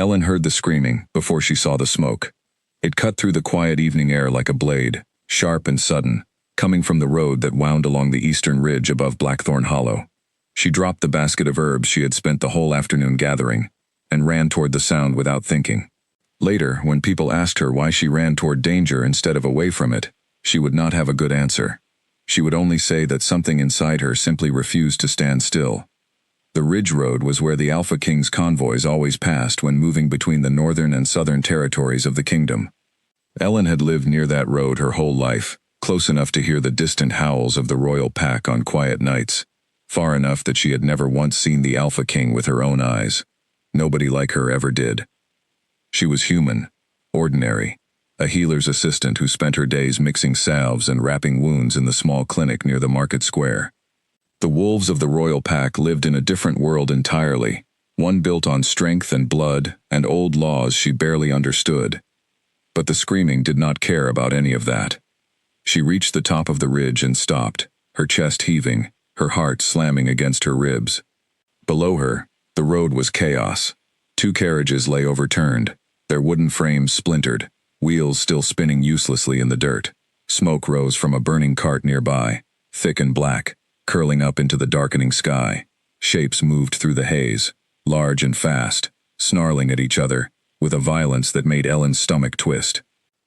Ellen heard the screaming before she saw the smoke. It cut through the quiet evening air like a blade, sharp and sudden, coming from the road that wound along the eastern ridge above Blackthorn Hollow. She dropped the basket of herbs she had spent the whole afternoon gathering, and ran toward the sound without thinking. Later, when people asked her why she ran toward danger instead of away from it, she would not have a good answer. She would only say that something inside her simply refused to stand still. The Ridge Road was where the Alpha King's convoys always passed when moving between the northern and southern territories of the kingdom. Ellen had lived near that road her whole life, close enough to hear the distant howls of the royal pack on quiet nights, far enough that she had never once seen the Alpha King with her own eyes. Nobody like her ever did. She was human, ordinary, a healer's assistant who spent her days mixing salves and wrapping wounds in the small clinic near the market square. The wolves of the royal pack lived in a different world entirely, one built on strength and blood and old laws she barely understood. But the screaming did not care about any of that. She reached the top of the ridge and stopped, her chest heaving, her heart slamming against her ribs. Below her, the road was chaos. 2 carriages lay overturned, their wooden frames splintered, wheels still spinning uselessly in the dirt. Smoke rose from a burning cart nearby, thick and black, curling up into the darkening sky. Shapes moved through the haze, large and fast, snarling at each other, with a violence that made Ellen's stomach twist.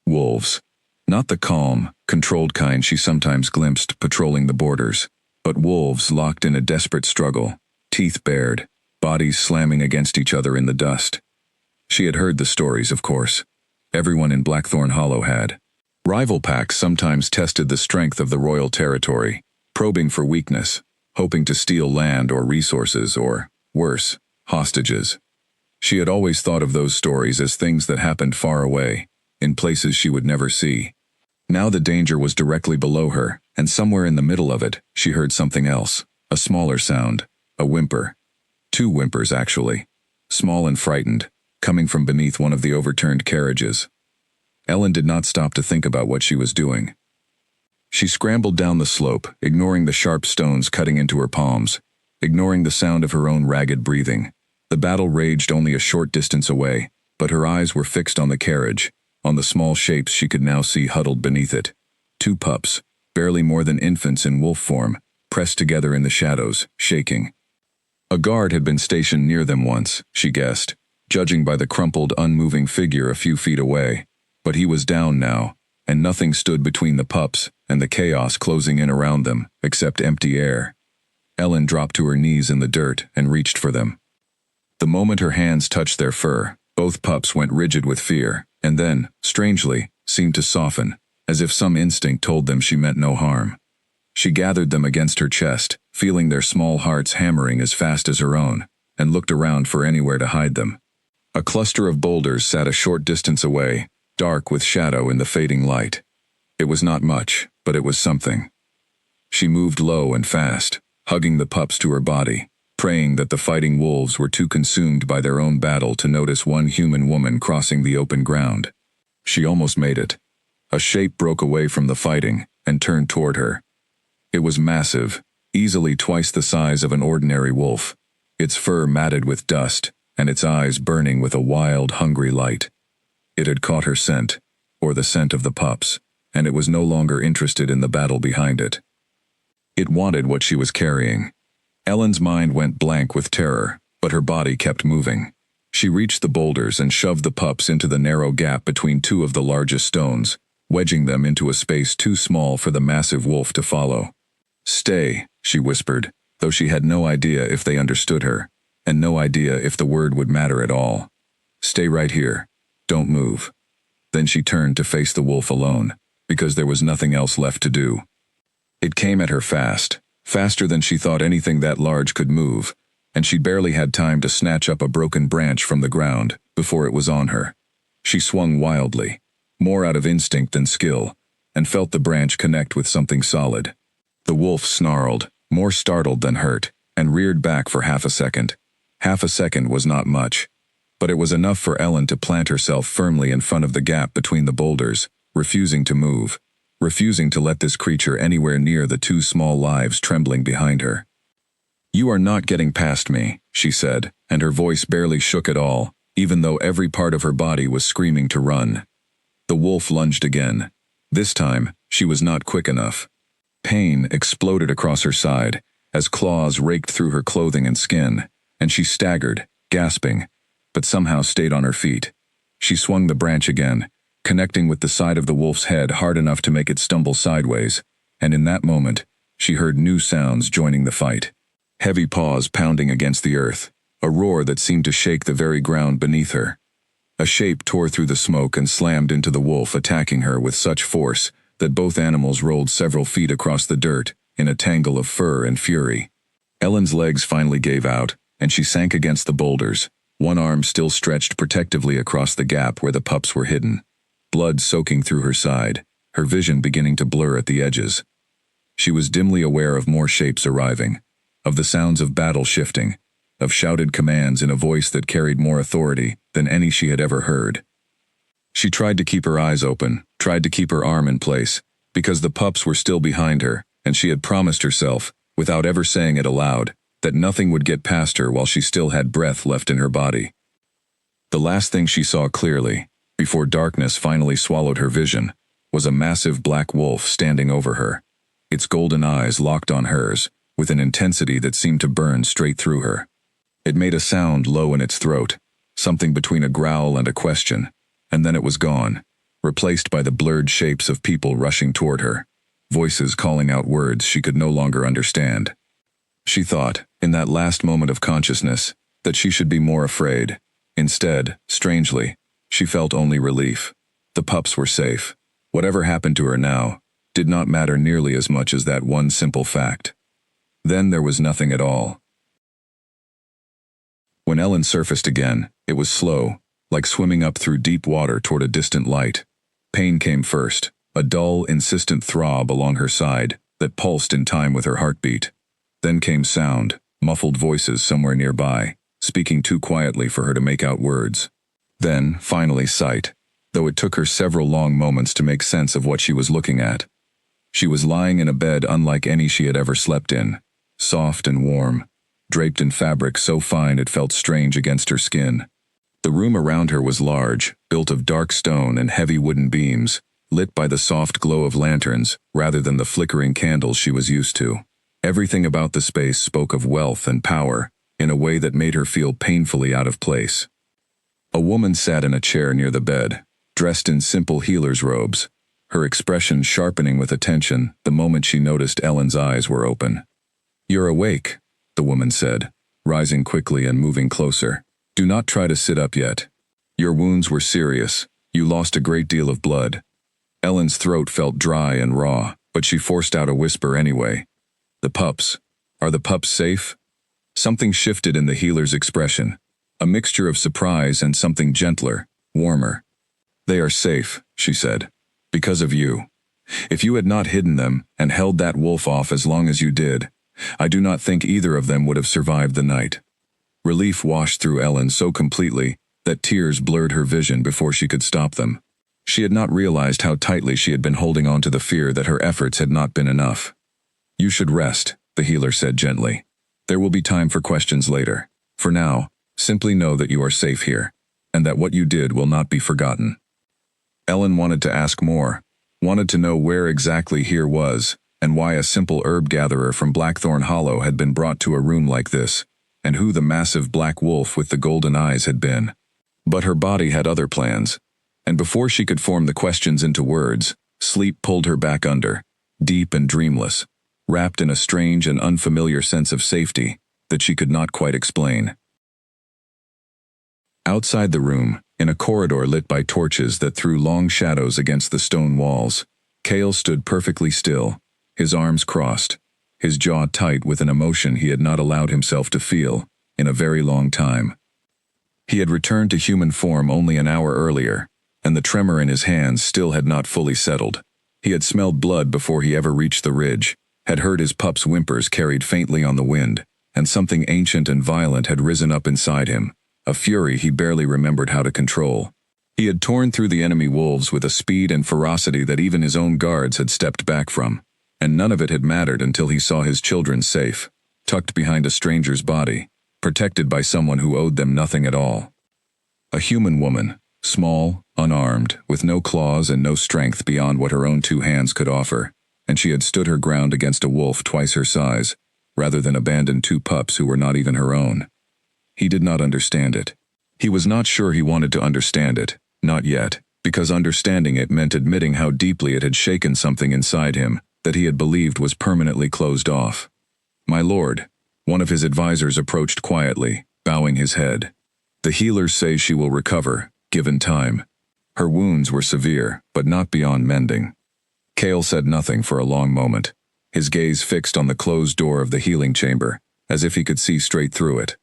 Wolves. Not the calm, controlled kind she sometimes glimpsed patrolling the borders, but wolves locked in a desperate struggle, teeth bared, bodies slamming against each other in the dust. She had heard the stories, of course. Everyone in Blackthorn Hollow had. Rival packs sometimes tested the strength of the royal territory, probing for weakness, hoping to steal land or resources or, worse, hostages. She had always thought of those stories as things that happened far away, in places she would never see. Now the danger was directly below her, and somewhere in the middle of it, she heard something else, a smaller sound, a whimper. 2 whimpers, actually, small and frightened, coming from beneath one of the overturned carriages. Ellen did not stop to think about what she was doing. She scrambled down the slope, ignoring the sharp stones cutting into her palms, ignoring the sound of her own ragged breathing. The battle raged only a short distance away, but her eyes were fixed on the carriage, on the small shapes she could now see huddled beneath it. 2 pups, barely more than infants in wolf form, pressed together in the shadows, shaking. A guard had been stationed near them once, she guessed, judging by the crumpled, unmoving figure a few feet away. But he was down now, and nothing stood between the pups and the chaos closing in around them, except empty air. Ellen dropped to her knees in the dirt and reached for them. The moment her hands touched their fur, both pups went rigid with fear, and then, strangely, seemed to soften, as if some instinct told them she meant no harm. She gathered them against her chest, feeling their small hearts hammering as fast as her own, and looked around for anywhere to hide them. A cluster of boulders sat a short distance away, dark with shadow in the fading light. It was not much, but it was something. She moved low and fast, hugging the pups to her body, praying that the fighting wolves were too consumed by their own battle to notice one human woman crossing the open ground. She almost made it. A shape broke away from the fighting and turned toward her. It was massive, easily twice the size of an ordinary wolf, its fur matted with dust, and its eyes burning with a wild, hungry light. It had caught her scent, or the scent of the pups, and it was no longer interested in the battle behind it. It wanted what she was carrying. Ellen's mind went blank with terror, but her body kept moving. She reached the boulders and shoved the pups into the narrow gap between 2 of the largest stones, wedging them into a space too small for the massive wolf to follow. "Stay," she whispered, though she had no idea if they understood her, and no idea if the word would matter at all. "Stay right here. Don't move." Then she turned to face the wolf alone, because there was nothing else left to do. It came at her fast, faster than she thought anything that large could move, and she barely had time to snatch up a broken branch from the ground before it was on her. She swung wildly, more out of instinct than skill, and felt the branch connect with something solid. The wolf snarled, more startled than hurt, and reared back for half a second. Half a second was not much, but it was enough for Ellen to plant herself firmly in front of the gap between the boulders, refusing to move, refusing to let this creature anywhere near the 2 small lives trembling behind her. "You are not getting past me," she said, and her voice barely shook at all, even though every part of her body was screaming to run. The wolf lunged again. This time, she was not quick enough. Pain exploded across her side as claws raked through her clothing and skin, and she staggered, gasping, but somehow stayed on her feet. She swung the branch again, connecting with the side of the wolf's head hard enough to make it stumble sideways, and in that moment, she heard new sounds joining the fight. Heavy paws pounding against the earth, a roar that seemed to shake the very ground beneath her. A shape tore through the smoke and slammed into the wolf, attacking her with such force that both animals rolled several feet across the dirt in a tangle of fur and fury. Ellen's legs finally gave out, and she sank against the boulders, one arm still stretched protectively across the gap where the pups were hidden. Blood soaking through her side, her vision beginning to blur at the edges. She was dimly aware of more shapes arriving, of the sounds of battle shifting, of shouted commands in a voice that carried more authority than any she had ever heard. She tried to keep her eyes open, tried to keep her arm in place, because the pups were still behind her, and she had promised herself, without ever saying it aloud, that nothing would get past her while she still had breath left in her body. The last thing she saw clearly, before darkness finally swallowed her vision, was a massive black wolf standing over her, its golden eyes locked on hers, with an intensity that seemed to burn straight through her. It made a sound low in its throat, something between a growl and a question, and then it was gone, replaced by the blurred shapes of people rushing toward her, voices calling out words she could no longer understand. She thought, in that last moment of consciousness, that she should be more afraid. Instead, strangely, she felt only relief. The pups were safe. Whatever happened to her now did not matter nearly as much as that one simple fact. Then there was nothing at all. When Ellen surfaced again, it was slow, like swimming up through deep water toward a distant light. Pain came first, a dull, insistent throb along her side that pulsed in time with her heartbeat. Then came sound, muffled voices somewhere nearby, speaking too quietly for her to make out words. Then, finally, sight, though it took her several long moments to make sense of what she was looking at. She was lying in a bed unlike any she had ever slept in, soft and warm, draped in fabric so fine it felt strange against her skin. The room around her was large, built of dark stone and heavy wooden beams, lit by the soft glow of lanterns rather than the flickering candles she was used to. Everything about the space spoke of wealth and power in a way that made her feel painfully out of place. A woman sat in a chair near the bed, dressed in simple healer's robes, her expression sharpening with attention the moment she noticed Ellen's eyes were open. "You're awake," the woman said, rising quickly and moving closer. "Do not try to sit up yet. Your wounds were serious. You lost a great deal of blood." Ellen's throat felt dry and raw, but she forced out a whisper anyway. "The pups. Are the pups safe?" Something shifted in the healer's expression, a mixture of surprise and something gentler, warmer. "They are safe," she said, "because of you. If you had not hidden them and held that wolf off as long as you did, I do not think either of them would have survived the night." Relief washed through Ellen so completely that tears blurred her vision before she could stop them. She had not realized how tightly she had been holding on to the fear that her efforts had not been enough. "You should rest," the healer said gently. "There will be time for questions later. For now, simply know that you are safe here, and that what you did will not be forgotten." Ellen wanted to ask more, wanted to know where exactly here was, and why a simple herb gatherer from Blackthorn Hollow had been brought to a room like this, and who the massive black wolf with the golden eyes had been. But her body had other plans, and before she could form the questions into words, sleep pulled her back under, deep and dreamless, wrapped in a strange and unfamiliar sense of safety that she could not quite explain. Outside the room, in a corridor lit by torches that threw long shadows against the stone walls, Cale stood perfectly still, his arms crossed, his jaw tight with an emotion he had not allowed himself to feel in a very long time. He had returned to human form only an hour earlier, and the tremor in his hands still had not fully settled. He had smelled blood before he ever reached the ridge, had heard his pup's whimpers carried faintly on the wind, and something ancient and violent had risen up inside him, a fury he barely remembered how to control. He had torn through the enemy wolves with a speed and ferocity that even his own guards had stepped back from, and none of it had mattered until he saw his children safe, tucked behind a stranger's body, protected by someone who owed them nothing at all. A human woman, small, unarmed, with no claws and no strength beyond what her own 2 hands could offer, and she had stood her ground against a wolf twice her size, rather than abandon 2 pups who were not even her own. He did not understand it. He was not sure he wanted to understand it, not yet, because understanding it meant admitting how deeply it had shaken something inside him that he had believed was permanently closed off. "My lord," one of his advisors approached quietly, bowing his head. "The healers say she will recover, given time. Her wounds were severe, but not beyond mending." Cale said nothing for a long moment, his gaze fixed on the closed door of the healing chamber, as if he could see straight through it.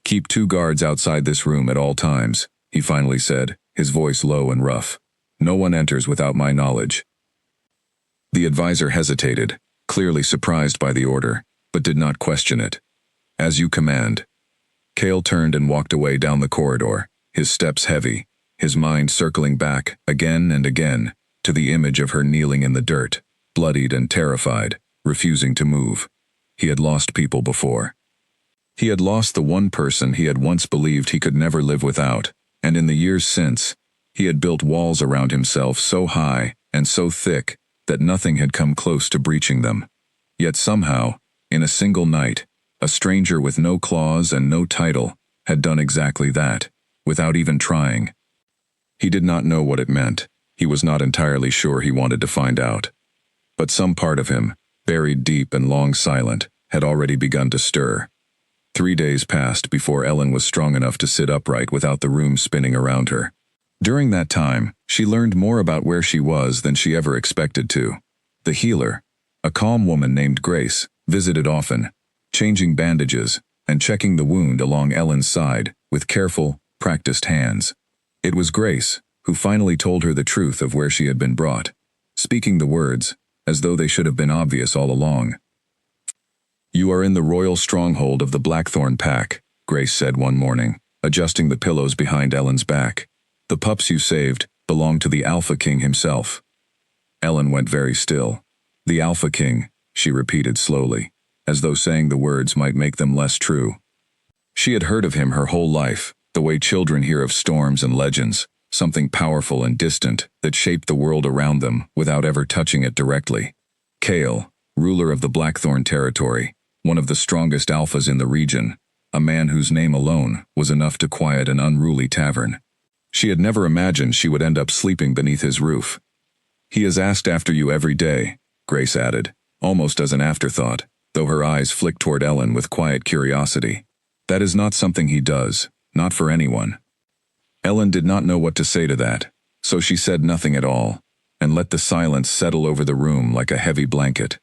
"Keep 2 guards outside this room at all times," he finally said, his voice low and rough. "No one enters without my knowledge." The advisor hesitated, clearly surprised by the order, but did not question it. "As you command." Cale turned and walked away down the corridor, his steps heavy, his mind circling back, again and again, to the image of her kneeling in the dirt, bloodied and terrified, refusing to move. He had lost people before. He had lost the one person he had once believed he could never live without, and in the years since, he had built walls around himself so high and so thick that nothing had come close to breaching them. Yet somehow, in a single night, a stranger with no claws and no title had done exactly that, without even trying. He did not know what it meant. He was not entirely sure he wanted to find out. But some part of him, buried deep and long silent, had already begun to stir. 3 days passed before Ellen was strong enough to sit upright without the room spinning around her. During that time, she learned more about where she was than she ever expected to. The healer, a calm woman named Grace, visited often, changing bandages and checking the wound along Ellen's side with careful, practiced hands. It was Grace who finally told her the truth of where she had been brought, speaking the words as though they should have been obvious all along. "You are in the royal stronghold of the Blackthorn Pack," Grace said one morning, adjusting the pillows behind Ellen's back. "The pups you saved belong to the Alpha King himself." Ellen went very still. "The Alpha King," she repeated slowly, as though saying the words might make them less true. She had heard of him her whole life, the way children hear of storms and legends, something powerful and distant that shaped the world around them without ever touching it directly. Cale, ruler of the Blackthorn territory, one of the strongest alphas in the region, a man whose name alone was enough to quiet an unruly tavern. She had never imagined she would end up sleeping beneath his roof. "He has asked after you every day," Grace added, almost as an afterthought, though her eyes flicked toward Ellen with quiet curiosity. "That is not something he does, not for anyone." Ellen did not know what to say to that, so she said nothing at all, and let the silence settle over the room like a heavy blanket.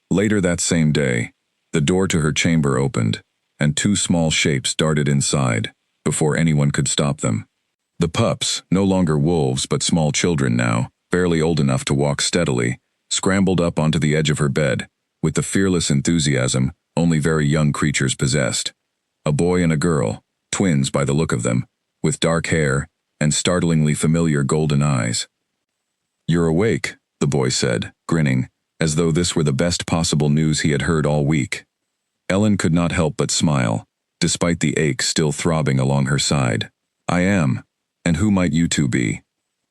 Later that same day, the door to her chamber opened, and 2 small shapes darted inside, before anyone could stop them. The pups, no longer wolves but small children now, barely old enough to walk steadily, scrambled up onto the edge of her bed, with the fearless enthusiasm only very young creatures possessed. A boy and a girl, twins by the look of them, with dark hair and startlingly familiar golden eyes. "You're awake," the boy said, grinning, as though this were the best possible news he had heard all week. Ellen could not help but smile, despite the ache still throbbing along her side. "I am. And who might you 2 be?"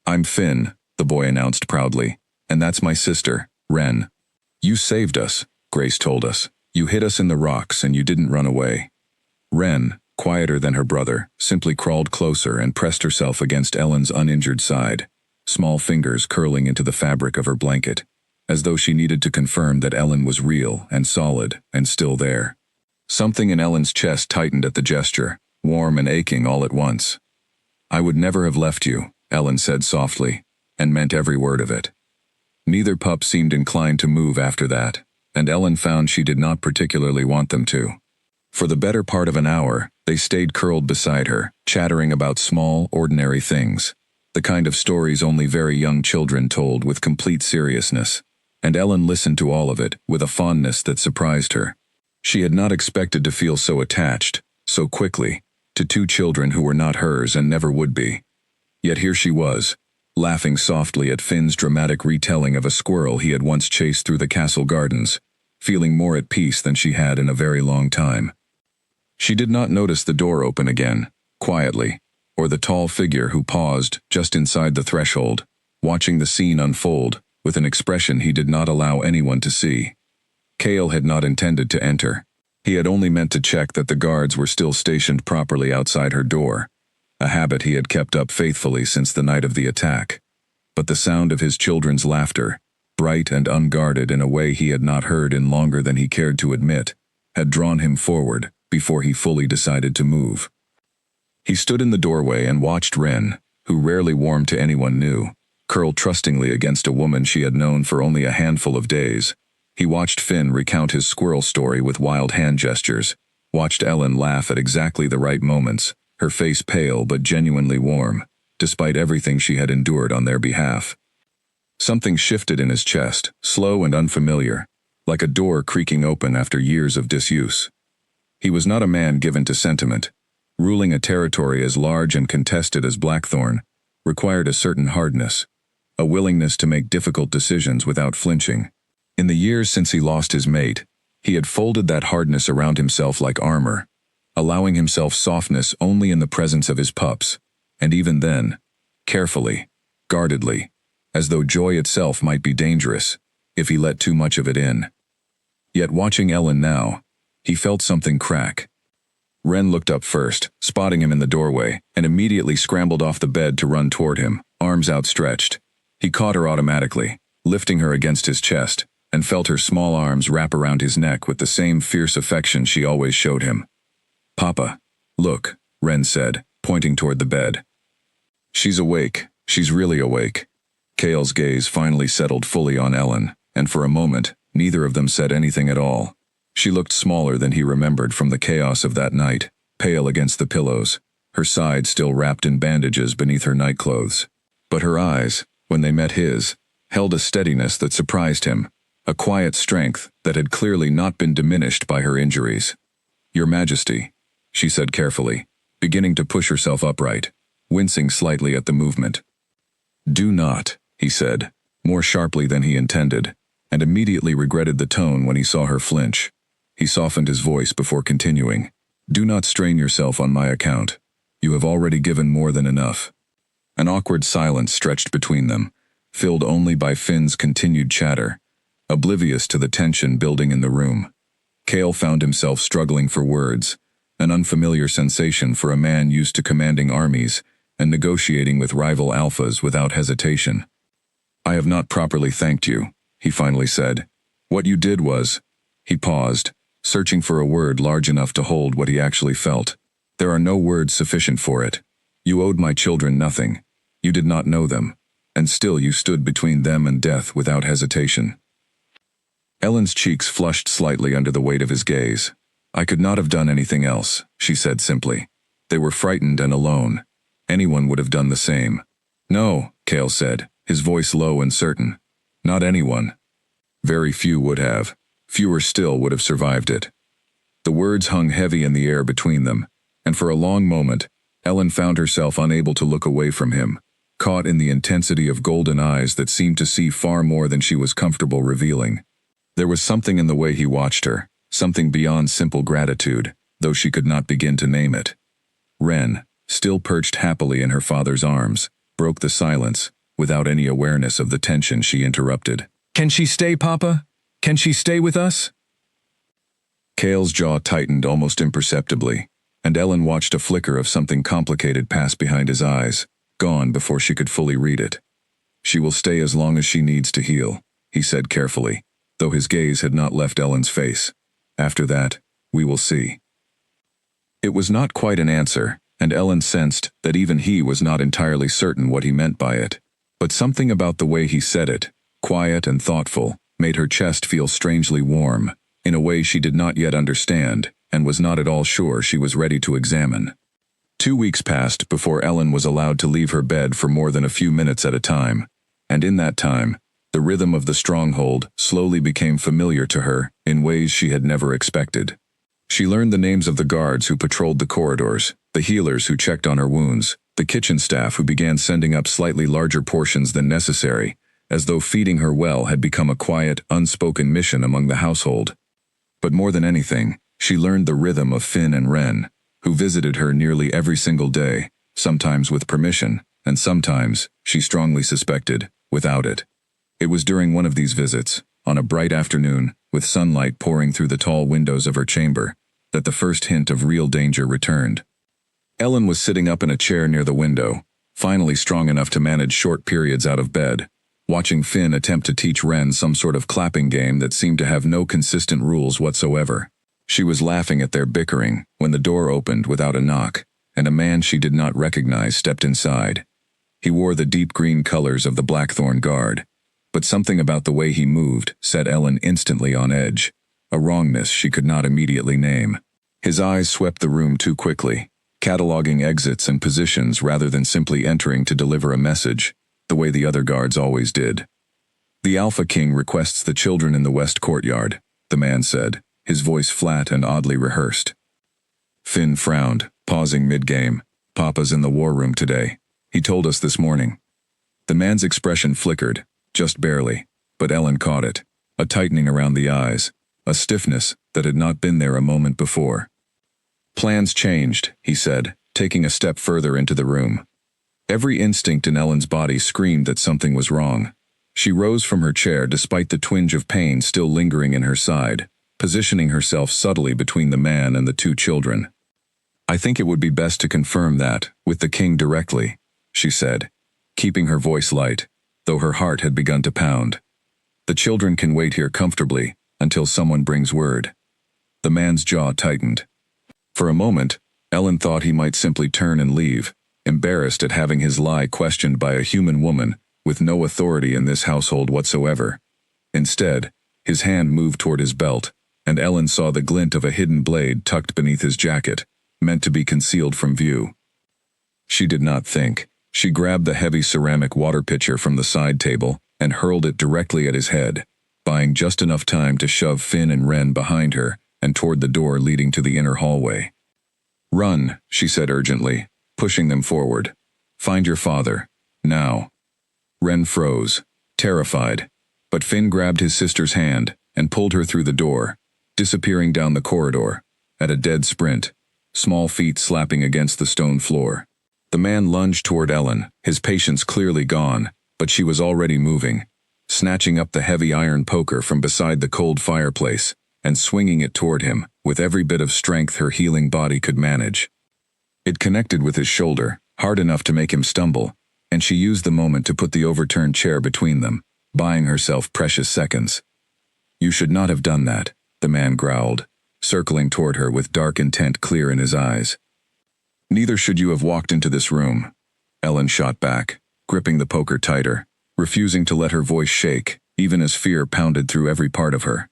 "I'm Finn," the boy announced proudly, "and that's my sister, Wren." "You saved us," Grace told us. "You hid us in the rocks and you didn't run away." Wren, quieter than her brother, simply crawled closer and pressed herself against Ellen's uninjured side, small fingers curling into the fabric of her blanket, as though she needed to confirm that Ellen was real and solid and still there. Something in Ellen's chest tightened at the gesture, warm and aching all at once. "I would never have left you," Ellen said softly, and meant every word of it. Neither pup seemed inclined to move after that, and Ellen found she did not particularly want them to. For the better part of an hour, they stayed curled beside her, chattering about small, ordinary things, the kind of stories only very young children told with complete seriousness, and Ellen listened to all of it with a fondness that surprised her. She had not expected to feel so attached, so quickly, to 2 children who were not hers and never would be. Yet here she was, laughing softly at Finn's dramatic retelling of a squirrel he had once chased through the castle gardens, feeling more at peace than she had in a very long time. She did not notice the door open again, quietly, or the tall figure who paused just inside the threshold, watching the scene unfold with an expression he did not allow anyone to see. Cale had not intended to enter. He had only meant to check that the guards were still stationed properly outside her door, a habit he had kept up faithfully since the night of the attack. But the sound of his children's laughter, bright and unguarded in a way he had not heard in longer than he cared to admit, had drawn him forward before he fully decided to move. He stood in the doorway and watched Wren, who rarely warmed to anyone new, curl trustingly against a woman she had known for only a handful of days. He watched Finn recount his squirrel story with wild hand gestures, watched Ellen laugh at exactly the right moments, her face pale but genuinely warm, despite everything she had endured on their behalf. Something shifted in his chest, slow and unfamiliar, like a door creaking open after years of disuse. He was not a man given to sentiment. Ruling a territory as large and contested as Blackthorn required a certain hardness, a willingness to make difficult decisions without flinching. In the years since he lost his mate, he had folded that hardness around himself like armor, allowing himself softness only in the presence of his pups, and even then, carefully, guardedly, as though joy itself might be dangerous if he let too much of it in. Yet watching Ellen now, he felt something crack. Wren looked up first, spotting him in the doorway, and immediately scrambled off the bed to run toward him, arms outstretched. He caught her automatically, lifting her against his chest, and felt her small arms wrap around his neck with the same fierce affection she always showed him. "Papa, look," Wren said, pointing toward the bed. "She's awake. She's really awake." Cale's gaze finally settled fully on Ellen, and for a moment, neither of them said anything at all. She looked smaller than he remembered from the chaos of that night, pale against the pillows, her side still wrapped in bandages beneath her nightclothes. But her eyes, when they met his, held a steadiness that surprised him, a quiet strength that had clearly not been diminished by her injuries. "Your Majesty," she said carefully, beginning to push herself upright, wincing slightly at the movement. "Do not," he said, more sharply than he intended, and immediately regretted the tone when he saw her flinch. He softened his voice before continuing. "Do not strain yourself on my account. You have already given more than enough." An awkward silence stretched between them, filled only by Finn's continued chatter, oblivious to the tension building in the room. Cale found himself struggling for words, an unfamiliar sensation for a man used to commanding armies and negotiating with rival alphas without hesitation. "I have not properly thanked you," he finally said. "What you did was—" He paused, searching for a word large enough to hold what he actually felt. "There are no words sufficient for it. You owed my children nothing. You did not know them, and still you stood between them and death without hesitation." Ellen's cheeks flushed slightly under the weight of his gaze. "I could not have done anything else," she said simply. "They were frightened and alone. Anyone would have done the same." "No," Cale said, his voice low and certain. "Not anyone. Very few would have. Fewer still would have survived it." The words hung heavy in the air between them, and for a long moment, Ellen found herself unable to look away from him, caught in the intensity of golden eyes that seemed to see far more than she was comfortable revealing. There was something in the way he watched her, something beyond simple gratitude, though she could not begin to name it. Wren, still perched happily in her father's arms, broke the silence, without any awareness of the tension she interrupted. "Can she stay, Papa? Can she stay with us?" Cale's jaw tightened almost imperceptibly, and Ellen watched a flicker of something complicated pass behind his eyes, gone before she could fully read it. "She will stay as long as she needs to heal," he said carefully, though his gaze had not left Ellen's face. "After that, we will see." It was not quite an answer, and Ellen sensed that even he was not entirely certain what he meant by it. But something about the way he said it, quiet and thoughtful, made her chest feel strangely warm, in a way she did not yet understand, and was not at all sure she was ready to examine. 2 weeks passed before Ellen was allowed to leave her bed for more than a few minutes at a time, and in that time, the rhythm of the stronghold slowly became familiar to her in ways she had never expected. She learned the names of the guards who patrolled the corridors, the healers who checked on her wounds, the kitchen staff who began sending up slightly larger portions than necessary, as though feeding her well had become a quiet, unspoken mission among the household. But more than anything, she learned the rhythm of Finn and Wren, who visited her nearly every single day, sometimes with permission, and sometimes, she strongly suspected, without it. It was during one of these visits, on a bright afternoon, with sunlight pouring through the tall windows of her chamber, that the first hint of real danger returned. Ellen was sitting up in a chair near the window, finally strong enough to manage short periods out of bed, watching Finn attempt to teach Wren some sort of clapping game that seemed to have no consistent rules whatsoever. She was laughing at their bickering when the door opened without a knock, and a man she did not recognize stepped inside. He wore the deep green colors of the Blackthorn Guard, but something about the way he moved set Ellen instantly on edge, a wrongness she could not immediately name. His eyes swept the room too quickly, cataloging exits and positions rather than simply entering to deliver a message, the way the other guards always did. "The Alpha King requests the children in the west courtyard," the man said, his voice flat and oddly rehearsed. Finn frowned, pausing mid-game. "Papa's in the war room today. He told us this morning." The man's expression flickered, just barely, but Ellen caught it, a tightening around the eyes, a stiffness that had not been there a moment before. "Plans changed," he said, taking a step further into the room. Every instinct in Ellen's body screamed that something was wrong. She rose from her chair despite the twinge of pain still lingering in her side, positioning herself subtly between the man and the two children. "I think it would be best to confirm that, with the king directly," she said, keeping her voice light, though her heart had begun to pound. "The children can wait here comfortably until someone brings word." The man's jaw tightened. For a moment, Ellen thought he might simply turn and leave, embarrassed at having his lie questioned by a human woman with no authority in this household whatsoever. Instead, his hand moved toward his belt, and Ellen saw the glint of a hidden blade tucked beneath his jacket, meant to be concealed from view. She did not think. She grabbed the heavy ceramic water pitcher from the side table and hurled it directly at his head, buying just enough time to shove Finn and Wren behind her and toward the door leading to the inner hallway. "Run," she said urgently, pushing them forward. "Find your father. Now." Wren froze, terrified, but Finn grabbed his sister's hand and pulled her through the door, disappearing down the corridor, at a dead sprint, small feet slapping against the stone floor. The man lunged toward Ellen, his patience clearly gone, but she was already moving, snatching up the heavy iron poker from beside the cold fireplace and swinging it toward him with every bit of strength her healing body could manage. It connected with his shoulder, hard enough to make him stumble, and she used the moment to put the overturned chair between them, buying herself precious seconds. "You should not have done that," the man growled, circling toward her with dark intent clear in his eyes. "Neither should you have walked into this room," Ellen shot back, gripping the poker tighter, refusing to let her voice shake, even as fear pounded through every part of her.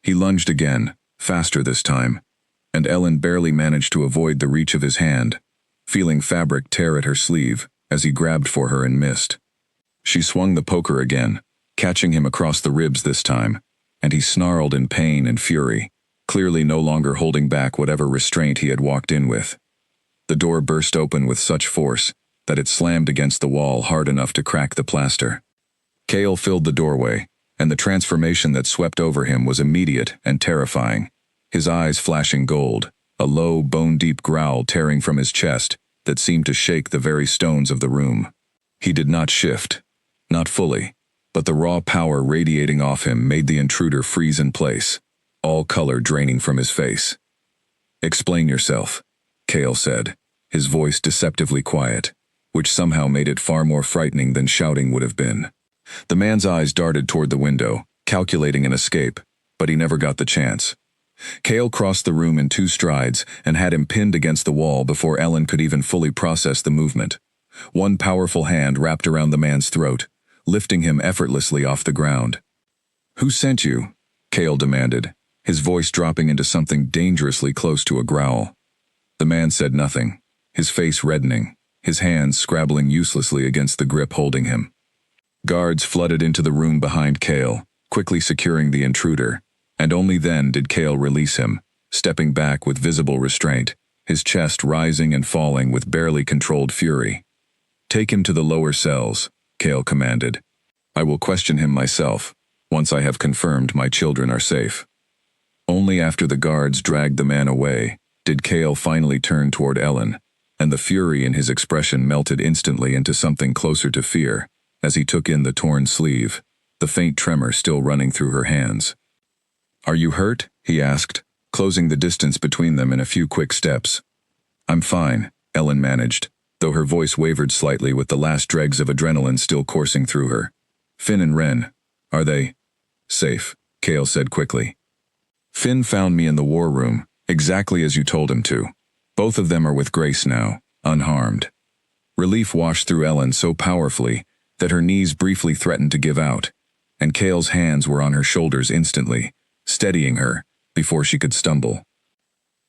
He lunged again, faster this time, and Ellen barely managed to avoid the reach of his hand, feeling fabric tear at her sleeve as he grabbed for her and missed. She swung the poker again, catching him across the ribs this time, and he snarled in pain and fury, clearly no longer holding back whatever restraint he had walked in with. The door burst open with such force that it slammed against the wall hard enough to crack the plaster. Cale filled the doorway, and the transformation that swept over him was immediate and terrifying, his eyes flashing gold, a low, bone-deep growl tearing from his chest that seemed to shake the very stones of the room. He did not shift, not fully, but the raw power radiating off him made the intruder freeze in place, all color draining from his face. "Explain yourself," Cale said, his voice deceptively quiet, which somehow made it far more frightening than shouting would have been. The man's eyes darted toward the window, calculating an escape, but he never got the chance. Cale crossed the room in 2 strides and had him pinned against the wall before Ellen could even fully process the movement. One powerful hand wrapped around the man's throat, lifting him effortlessly off the ground. "Who sent you?" Cale demanded, his voice dropping into something dangerously close to a growl. The man said nothing, his face reddening, his hands scrabbling uselessly against the grip holding him. Guards flooded into the room behind Cale, quickly securing the intruder, and only then did Cale release him, stepping back with visible restraint, his chest rising and falling with barely controlled fury. "Take him to the lower cells," Cale commanded. "I will question him myself, once I have confirmed my children are safe." Only after the guards dragged the man away did Cale finally turn toward Ellen, and the fury in his expression melted instantly into something closer to fear as he took in the torn sleeve, the faint tremor still running through her hands. "Are you hurt?" he asked, closing the distance between them in a few quick steps. "I'm fine," Ellen managed, though her voice wavered slightly with the last dregs of adrenaline still coursing through her. "Finn and Ren, are they safe?" Cale said quickly. "Finn found me in the war room, exactly as you told him to. Both of them are with Grace now, unharmed." Relief washed through Ellen so powerfully that her knees briefly threatened to give out, and Cale's hands were on her shoulders instantly, steadying her before she could stumble.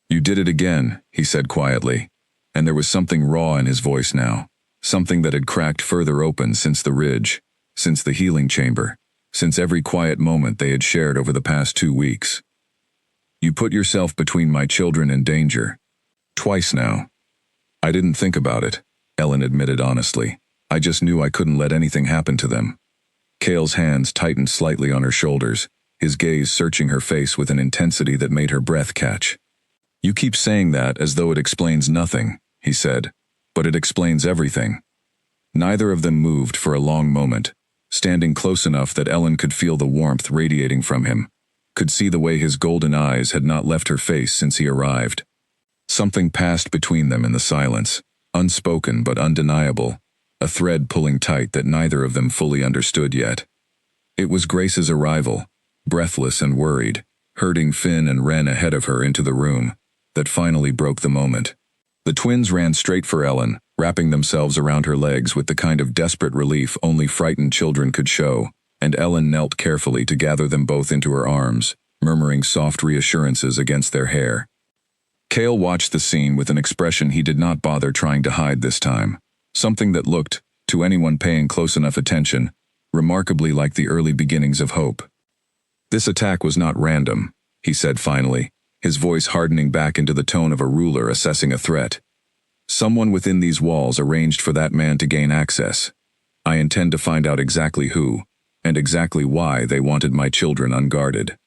"You did it again," he said quietly, and there was something raw in his voice now, something that had cracked further open since the ridge, since the healing chamber, since every quiet moment they had shared over the past 2 weeks. "You put yourself between my children and danger. Twice now." "I didn't think about it," Ellen admitted honestly. "I just knew I couldn't let anything happen to them." Cale's hands tightened slightly on her shoulders, his gaze searching her face with an intensity that made her breath catch. "You keep saying that as though it explains nothing," he said, "but it explains everything." Neither of them moved for a long moment, standing close enough that Ellen could feel the warmth radiating from him, could see the way his golden eyes had not left her face since he arrived. Something passed between them in the silence, unspoken but undeniable, a thread pulling tight that neither of them fully understood yet. It was Grace's arrival, breathless and worried, herding Finn and Ren ahead of her into the room, that finally broke the moment. The twins ran straight for Ellen, wrapping themselves around her legs with the kind of desperate relief only frightened children could show, and Ellen knelt carefully to gather them both into her arms, murmuring soft reassurances against their hair. Cale watched the scene with an expression he did not bother trying to hide this time, something that looked, to anyone paying close enough attention, remarkably like the early beginnings of hope. "This attack was not random," he said finally, his voice hardening back into the tone of a ruler assessing a threat. "Someone within these walls arranged for that man to gain access. I intend to find out exactly who, and exactly why they wanted my children unguarded."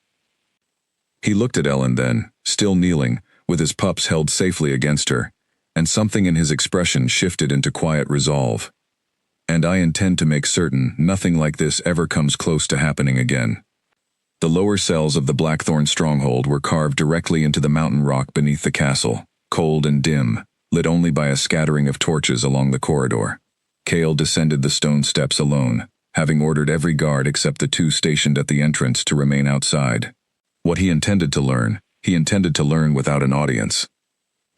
He looked at Ellen then, still kneeling, with his pups held safely against her, and something in his expression shifted into quiet resolve. "And I intend to make certain nothing like this ever comes close to happening again." The lower cells of the Blackthorn stronghold were carved directly into the mountain rock beneath the castle, cold and dim, lit only by a scattering of torches along the corridor. Cale descended the stone steps alone, having ordered every guard except the 2 stationed at the entrance to remain outside. What he intended to learn without an audience.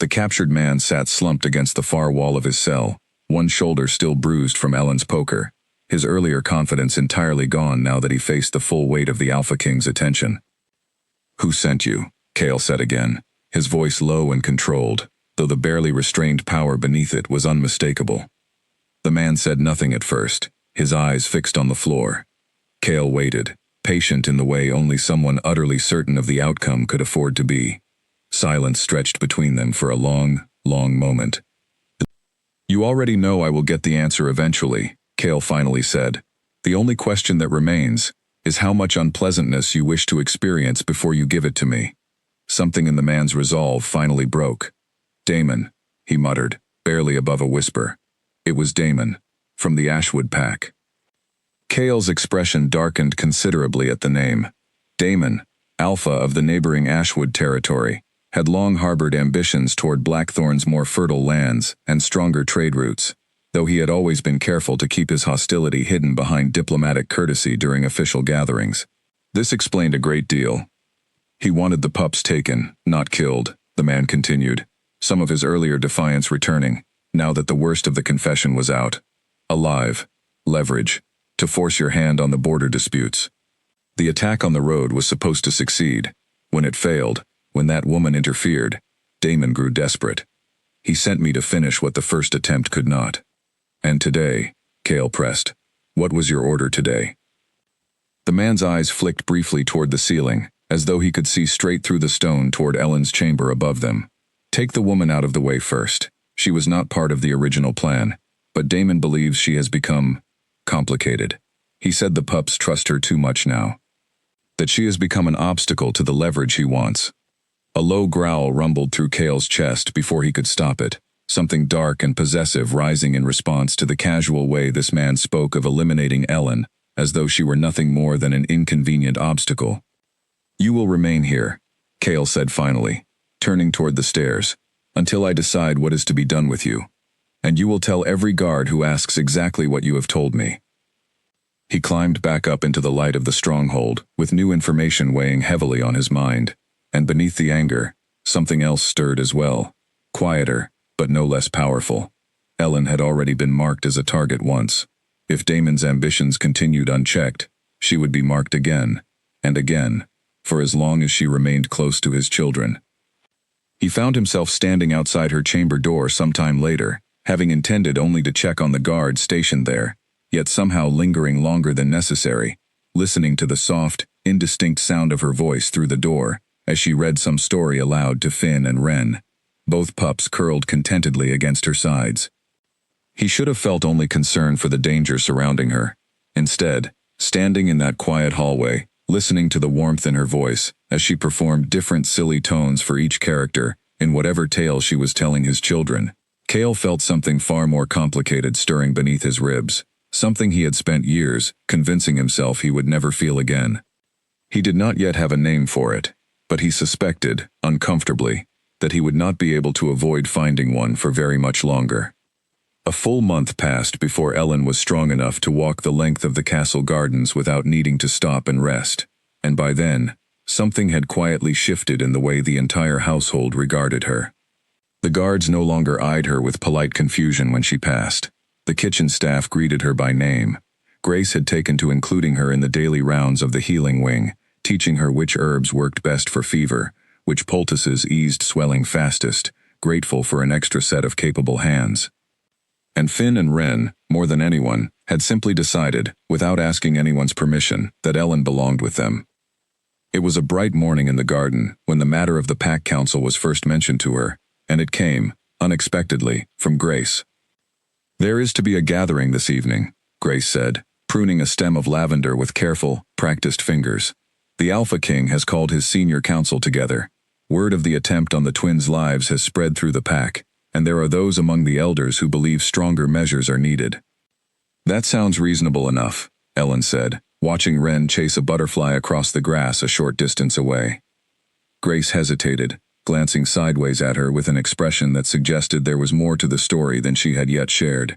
The captured man sat slumped against the far wall of his cell, one shoulder still bruised from Ellen's poker, his earlier confidence entirely gone now that he faced the full weight of the Alpha King's attention. "Who sent you?" Cale said again, his voice low and controlled, though the barely restrained power beneath it was unmistakable. The man said nothing at first, his eyes fixed on the floor. Cale waited, patient in the way only someone utterly certain of the outcome could afford to be. Silence stretched between them for a long, long moment. "You already know I will get the answer eventually," Cale finally said. "The only question that remains is how much unpleasantness you wish to experience before you give it to me." Something in the man's resolve finally broke. "Damon," he muttered, barely above a whisper. It was Damon, from the Ashwood pack. Cale's expression darkened considerably at the name. Damon, Alpha of the neighboring Ashwood territory, had long harbored ambitions toward Blackthorn's more fertile lands and stronger trade routes, though he had always been careful to keep his hostility hidden behind diplomatic courtesy during official gatherings. This explained a great deal. "He wanted the pups taken, not killed," the man continued, some of his earlier defiance returning, now that the worst of the confession was out. "Alive. Leverage. To force your hand on the border disputes. The attack on the road was supposed to succeed. When it failed, when that woman interfered, Damon grew desperate. He sent me to finish what the first attempt could not." "And today," Cale pressed, "what was your order today?" The man's eyes flicked briefly toward the ceiling, as though he could see straight through the stone toward Ellen's chamber above them. "Take the woman out of the way first. She was not part of the original plan, but Damon believes she has become complicated. He said the pups trust her too much now. That she has become an obstacle to the leverage he wants." A low growl rumbled through Cale's chest before he could stop it, something dark and possessive rising in response to the casual way this man spoke of eliminating Ellen, as though she were nothing more than an inconvenient obstacle. "You will remain here," Cale said finally, turning toward the stairs, "until I decide what is to be done with you. And you will tell every guard who asks exactly what you have told me." He climbed back up into the light of the stronghold, with new information weighing heavily on his mind, and beneath the anger, something else stirred as well, quieter, but no less powerful. Ellen had already been marked as a target once. If Damon's ambitions continued unchecked, she would be marked again, and again, for as long as she remained close to his children. He found himself standing outside her chamber door sometime later, having intended only to check on the guards stationed there, yet somehow lingering longer than necessary, listening to the soft, indistinct sound of her voice through the door, as she read some story aloud to Finn and Wren, both pups curled contentedly against her sides. He should have felt only concern for the danger surrounding her. Instead, standing in that quiet hallway, listening to the warmth in her voice, as she performed different silly tones for each character, in whatever tale she was telling his children, Cale felt something far more complicated stirring beneath his ribs, something he had spent years convincing himself he would never feel again. He did not yet have a name for it, but he suspected, uncomfortably, that he would not be able to avoid finding one for very much longer. A full month passed before Ellen was strong enough to walk the length of the castle gardens without needing to stop and rest, and by then, something had quietly shifted in the way the entire household regarded her. The guards no longer eyed her with polite confusion when she passed. The kitchen staff greeted her by name. Grace had taken to including her in the daily rounds of the healing wing, teaching her which herbs worked best for fever, which poultices eased swelling fastest, grateful for an extra set of capable hands. And Finn and Wren, more than anyone, had simply decided, without asking anyone's permission, that Ellen belonged with them. It was a bright morning in the garden when the matter of the pack council was first mentioned to her, and it came, unexpectedly, from Grace. "There is to be a gathering this evening," Grace said, pruning a stem of lavender with careful, practiced fingers. "The Alpha King has called his senior council together. Word of the attempt on the twins' lives has spread through the pack, and there are those among the elders who believe stronger measures are needed." "That sounds reasonable enough," Ellen said, watching Wren chase a butterfly across the grass a short distance away. Grace hesitated, glancing sideways at her with an expression that suggested there was more to the story than she had yet shared.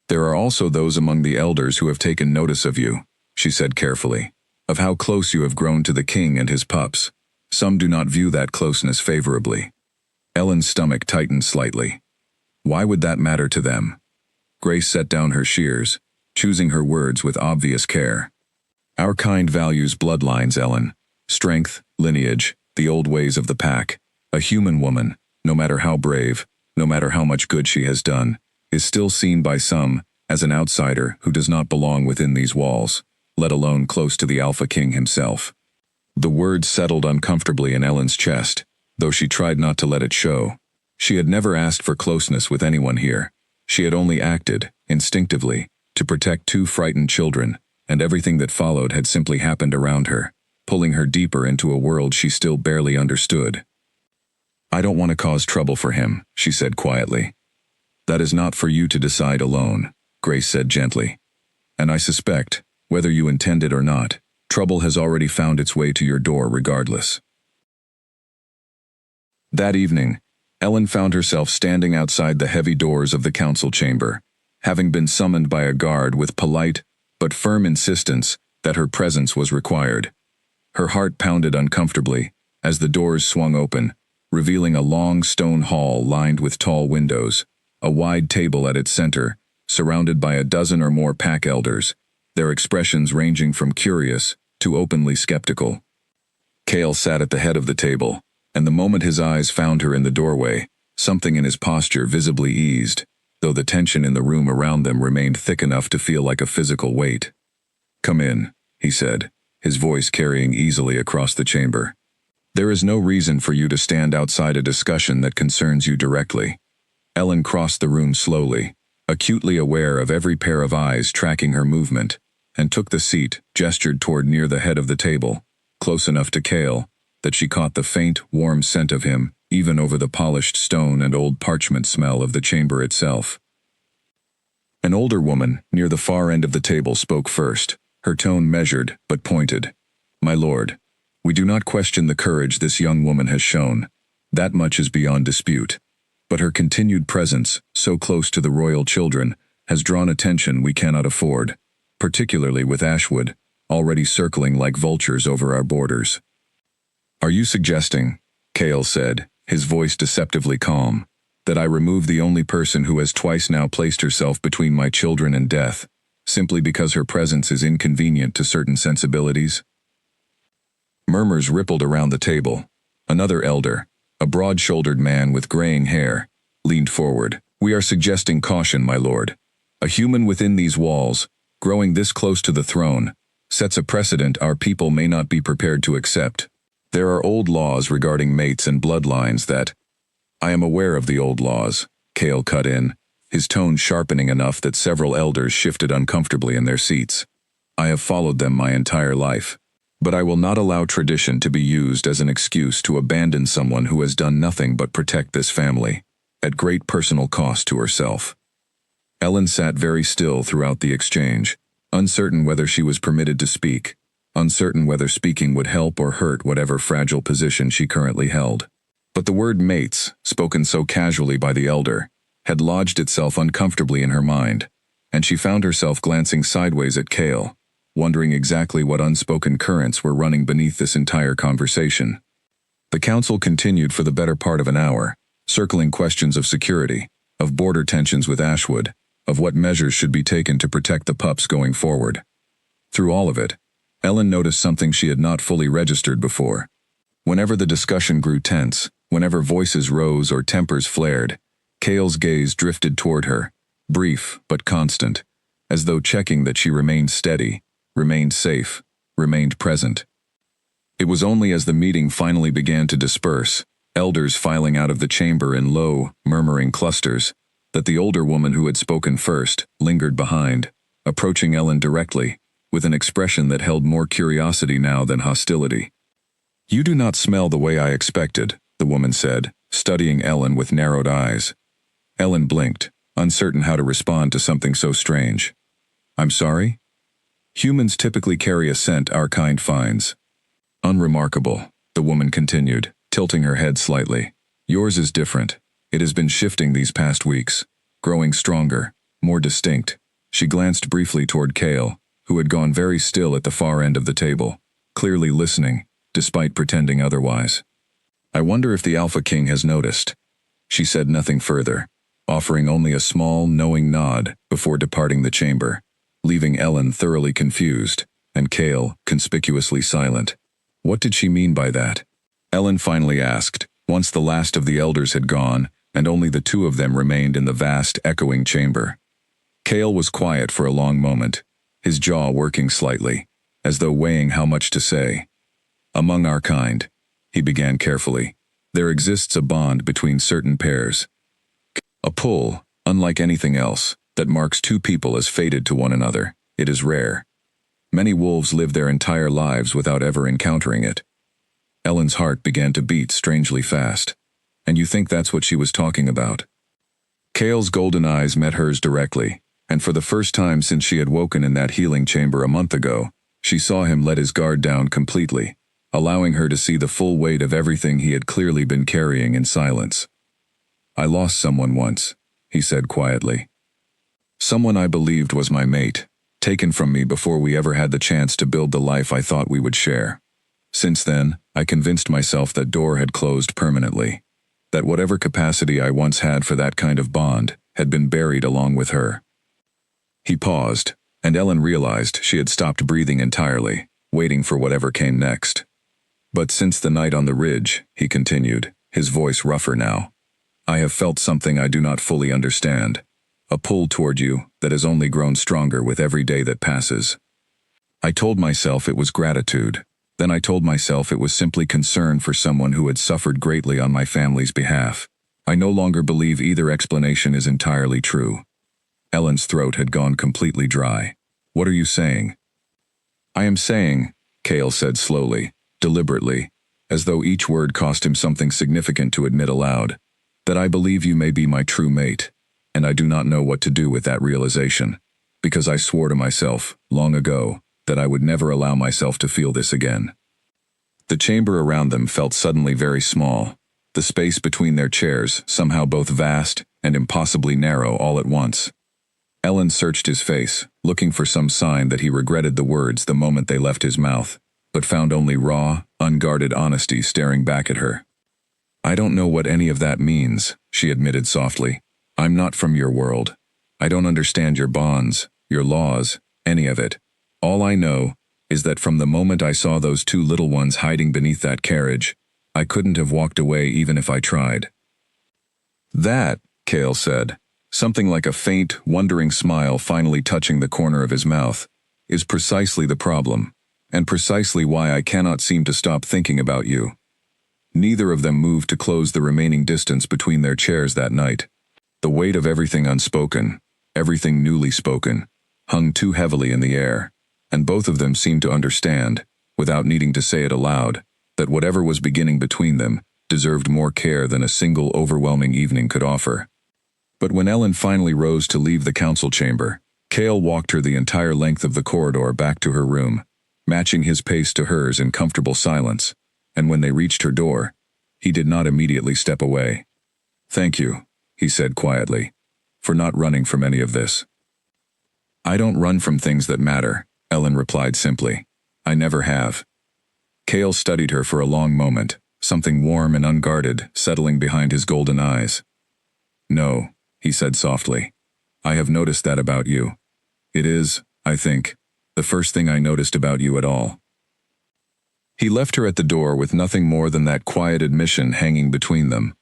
"There are also those among the elders who have taken notice of you," she said carefully, "of how close you have grown to the king and his pups. Some do not view that closeness favorably." Ellen's stomach tightened slightly. Why would that matter to them? Grace set down her shears, choosing her words with obvious care. "Our kind values bloodlines, Ellen. Strength, lineage, the old ways of the pack. A human woman, no matter how brave, no matter how much good she has done, is still seen by some as an outsider who does not belong within these walls, let alone close to the Alpha King himself." The words settled uncomfortably in Ellen's chest, though she tried not to let it show. She had never asked for closeness with anyone here. She had only acted, instinctively, to protect two frightened children, and everything that followed had simply happened around her, pulling her deeper into a world she still barely understood. "I don't want to cause trouble for him," she said quietly. "That is not for you to decide alone," Grace said gently. "And I suspect, whether you intend it or not, trouble has already found its way to your door regardless." That evening, Ellen found herself standing outside the heavy doors of the council chamber, having been summoned by a guard with polite but firm insistence that her presence was required. Her heart pounded uncomfortably as the doors swung open, revealing a long stone hall lined with tall windows, a wide table at its center, surrounded by a dozen or more pack elders, their expressions ranging from curious to openly skeptical. Cale sat at the head of the table, and the moment his eyes found her in the doorway, something in his posture visibly eased, though the tension in the room around them remained thick enough to feel like a physical weight. "Come in," he said, his voice carrying easily across the chamber. "There is no reason for you to stand outside a discussion that concerns you directly." Ellen crossed the room slowly, acutely aware of every pair of eyes tracking her movement, and took the seat gestured toward near the head of the table, close enough to Cale that she caught the faint, warm scent of him even over the polished stone and old parchment smell of the chamber itself. An older woman, near the far end of the table, spoke first, her tone measured but pointed. "My lord, we do not question the courage this young woman has shown. That much is beyond dispute. But her continued presence, so close to the royal children, has drawn attention we cannot afford, particularly with Ashwood, already circling like vultures over our borders." "Are you suggesting," Cale said, his voice deceptively calm, "that I remove the only person who has twice now placed herself between my children and death, simply because her presence is inconvenient to certain sensibilities?" Murmurs rippled around the table. Another elder, a broad-shouldered man with graying hair, leaned forward. "We are suggesting caution, my lord. A human within these walls, growing this close to the throne, sets a precedent our people may not be prepared to accept. There are old laws regarding mates and bloodlines that—" "I am aware of the old laws," Cale cut in, his tone sharpening enough that several elders shifted uncomfortably in their seats. "I have followed them my entire life. But I will not allow tradition to be used as an excuse to abandon someone who has done nothing but protect this family, at great personal cost to herself." Ellen sat very still throughout the exchange, uncertain whether she was permitted to speak, uncertain whether speaking would help or hurt whatever fragile position she currently held. But the word mates, spoken so casually by the elder, had lodged itself uncomfortably in her mind, and she found herself glancing sideways at Cale, wondering exactly what unspoken currents were running beneath this entire conversation. The council continued for the better part of an hour, circling questions of security, of border tensions with Ashwood, of what measures should be taken to protect the pups going forward. Through all of it, Ellen noticed something she had not fully registered before. Whenever the discussion grew tense, whenever voices rose or tempers flared, Cale's gaze drifted toward her, brief but constant, as though checking that she remained steady, remained safe, remained present. It was only as the meeting finally began to disperse, elders filing out of the chamber in low, murmuring clusters, that the older woman who had spoken first lingered behind, approaching Ellen directly, with an expression that held more curiosity now than hostility. "You do not smell the way I expected," the woman said, studying Ellen with narrowed eyes. Ellen blinked, uncertain how to respond to something so strange. "I'm sorry?" "Humans typically carry a scent our kind finds." "Unremarkable," the woman continued, tilting her head slightly. "Yours is different. It has been shifting these past weeks, growing stronger, more distinct." She glanced briefly toward Cale, who had gone very still at the far end of the table, clearly listening, despite pretending otherwise. "I wonder if the Alpha King has noticed." She said nothing further, offering only a small, knowing nod before departing the chamber, leaving Ellen thoroughly confused, and Cale conspicuously silent. What did she mean by that? Ellen finally asked, once the last of the elders had gone, and only the two of them remained in the vast, echoing chamber. Cale was quiet for a long moment, his jaw working slightly, as though weighing how much to say. "Among our kind," he began carefully, "there exists a bond between certain pairs. A pull, unlike anything else, that marks two people as fated to one another. It is rare. Many wolves live their entire lives without ever encountering it." Ellen's heart began to beat strangely fast. "And you think that's what she was talking about?" Cale's golden eyes met hers directly, and for the first time since she had woken in that healing chamber a month ago, she saw him let his guard down completely, allowing her to see the full weight of everything he had clearly been carrying in silence. "I lost someone once," he said quietly. "Someone I believed was my mate, taken from me before we ever had the chance to build the life I thought we would share. Since then, I convinced myself that door had closed permanently, that whatever capacity I once had for that kind of bond had been buried along with her." He paused, and Ellen realized she had stopped breathing entirely, waiting for whatever came next. "But since the night on the ridge," he continued, his voice rougher now, "I have felt something I do not fully understand. A pull toward you that has only grown stronger with every day that passes. I told myself it was gratitude. Then I told myself it was simply concern for someone who had suffered greatly on my family's behalf. I no longer believe either explanation is entirely true." Ellen's throat had gone completely dry. "What are you saying?" "I am saying," Cale said slowly, deliberately, as though each word cost him something significant to admit aloud, that I believe you may be my true mate, and I do not know what to do with that realization, because I swore to myself, long ago, that I would never allow myself to feel this again. The chamber around them felt suddenly very small, the space between their chairs somehow both vast and impossibly narrow all at once. Ellen searched his face, looking for some sign that he regretted the words the moment they left his mouth, but found only raw, unguarded honesty staring back at her. I don't know what any of that means, she admitted softly. I'm not from your world. I don't understand your bonds, your laws, any of it. All I know is that from the moment I saw those two little ones hiding beneath that carriage, I couldn't have walked away even if I tried. That, Cale said, something like a faint, wondering smile finally touching the corner of his mouth, is precisely the problem, and precisely why I cannot seem to stop thinking about you. Neither of them moved to close the remaining distance between their chairs that night. The weight of everything unspoken, everything newly spoken, hung too heavily in the air, and both of them seemed to understand, without needing to say it aloud, that whatever was beginning between them deserved more care than a single overwhelming evening could offer. But when Ellen finally rose to leave the council chamber, Cale walked her the entire length of the corridor back to her room, matching his pace to hers in comfortable silence, and when they reached her door, he did not immediately step away. Thank you, he said quietly, for not running from any of this. I don't run from things that matter, Ellen replied simply. I never have. Cale studied her for a long moment, something warm and unguarded settling behind his golden eyes. No, he said softly. I have noticed that about you. It is, I think, the first thing I noticed about you at all. He left her at the door with nothing more than that quiet admission hanging between them,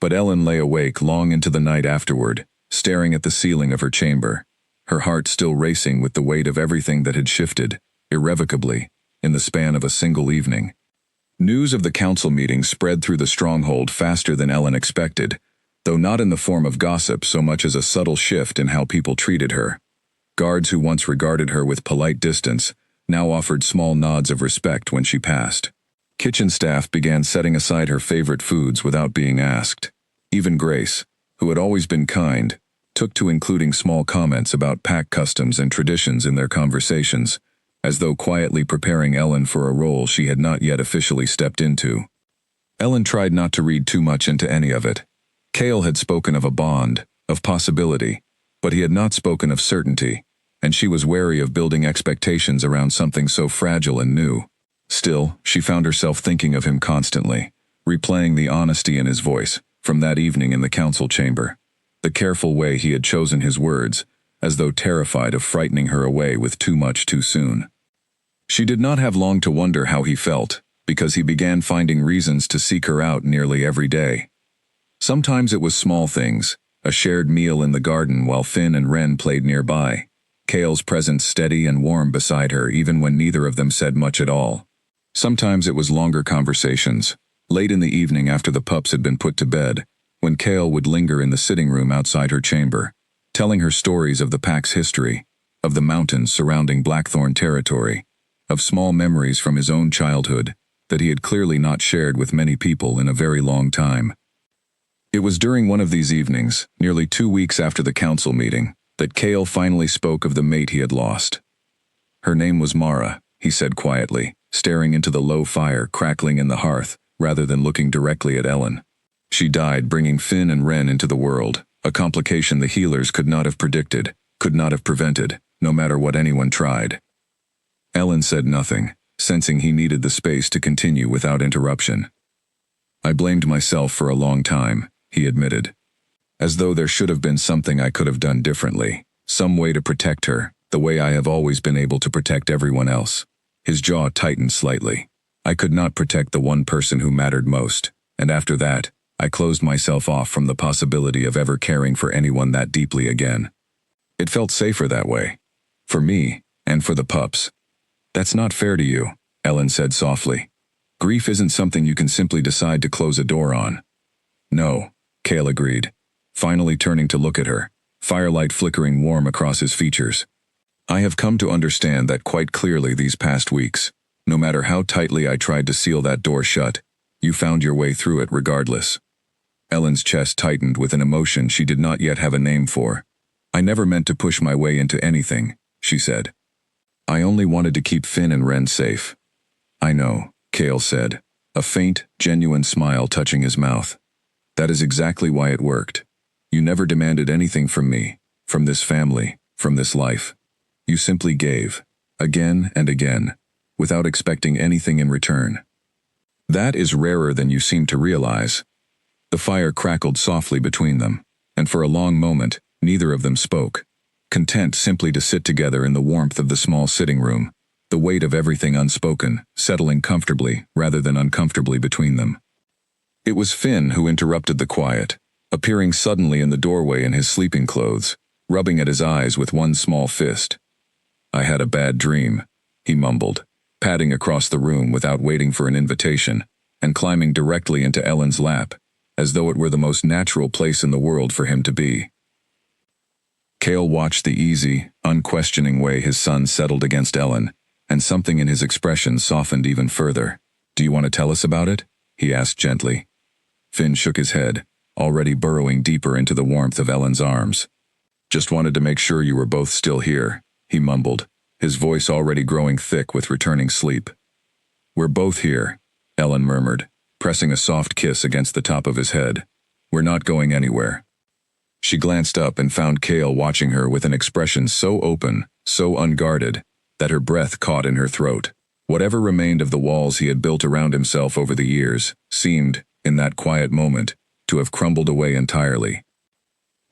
but Ellen lay awake long into the night afterward, staring at the ceiling of her chamber, her heart still racing with the weight of everything that had shifted, irrevocably, in the span of a single evening. News of the council meeting spread through the stronghold faster than Ellen expected, though not in the form of gossip so much as a subtle shift in how people treated her. Guards who once regarded her with polite distance now offered small nods of respect when she passed. Kitchen staff began setting aside her favorite foods without being asked. Even Grace, who had always been kind, took to including small comments about pack customs and traditions in their conversations, as though quietly preparing Ellen for a role she had not yet officially stepped into. Ellen tried not to read too much into any of it. Cale had spoken of a bond, of possibility, but he had not spoken of certainty, and she was wary of building expectations around something so fragile and new. Still, she found herself thinking of him constantly, replaying the honesty in his voice from that evening in the council chamber, the careful way he had chosen his words, as though terrified of frightening her away with too much too soon. She did not have long to wonder how he felt, because he began finding reasons to seek her out nearly every day. Sometimes it was small things, a shared meal in the garden while Finn and Wren played nearby, Cale's presence steady and warm beside her even when neither of them said much at all. Sometimes it was longer conversations, late in the evening after the pups had been put to bed, when Cale would linger in the sitting room outside her chamber, telling her stories of the pack's history, of the mountains surrounding Blackthorn territory, of small memories from his own childhood that he had clearly not shared with many people in a very long time. It was during one of these evenings, nearly 2 weeks after the council meeting, that Cale finally spoke of the mate he had lost. Her name was Mara, he said quietly, staring into the low fire crackling in the hearth, rather than looking directly at Ellen. She died bringing Finn and Wren into the world, a complication the healers could not have predicted, could not have prevented, no matter what anyone tried. Ellen said nothing, sensing he needed the space to continue without interruption. I blamed myself for a long time, he admitted. As though there should have been something I could have done differently, some way to protect her, the way I have always been able to protect everyone else. His jaw tightened slightly. I could not protect the one person who mattered most, and after that, I closed myself off from the possibility of ever caring for anyone that deeply again. It felt safer that way. For me, and for the pups. That's not fair to you, Ellen said softly. Grief isn't something you can simply decide to close a door on. No, Cale agreed, finally turning to look at her, firelight flickering warm across his features. I have come to understand that quite clearly these past weeks. No matter how tightly I tried to seal that door shut, You found your way through it regardless. Ellen's chest tightened with an emotion she did not yet have a name for. I never meant to push my way into anything, she said. I only wanted to keep Finn and Ren safe. I know, Cale said, a faint, genuine smile touching his mouth. That is exactly why it worked. You never demanded anything from me, from this family, from this life. You simply gave, again and again, without expecting anything in return. That is rarer than you seem to realize. The fire crackled softly between them, and for a long moment, neither of them spoke, content simply to sit together in the warmth of the small sitting room, the weight of everything unspoken, settling comfortably rather than uncomfortably between them. It was Finn who interrupted the quiet, appearing suddenly in the doorway in his sleeping clothes, rubbing at his eyes with one small fist. I had a bad dream, he mumbled, padding across the room without waiting for an invitation, and climbing directly into Ellen's lap, as though it were the most natural place in the world for him to be. Cale watched the easy, unquestioning way his son settled against Ellen, and something in his expression softened even further. Do you want to tell us about it? He asked gently. Finn shook his head, already burrowing deeper into the warmth of Ellen's arms. Just wanted to make sure you were both still here, he mumbled, his voice already growing thick with returning sleep. We're both here, Ellen murmured, pressing a soft kiss against the top of his head. We're not going anywhere. She glanced up and found Cale watching her with an expression so open, so unguarded, that her breath caught in her throat. Whatever remained of the walls he had built around himself over the years seemed, in that quiet moment, to have crumbled away entirely.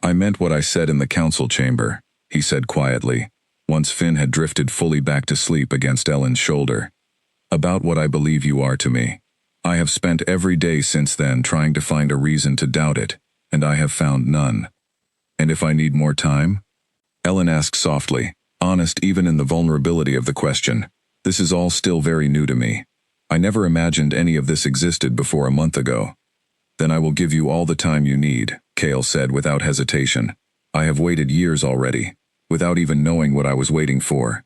I meant what I said in the council chamber, he said quietly, once Finn had drifted fully back to sleep against Ellen's shoulder. About what I believe you are to me. I have spent every day since then trying to find a reason to doubt it, and I have found none. And if I need more time? Ellen asked softly, honest even in the vulnerability of the question. This is all still very new to me. I never imagined any of this existed before a month ago. Then I will give you all the time you need, Cale said without hesitation. I have waited years already, without even knowing what I was waiting for.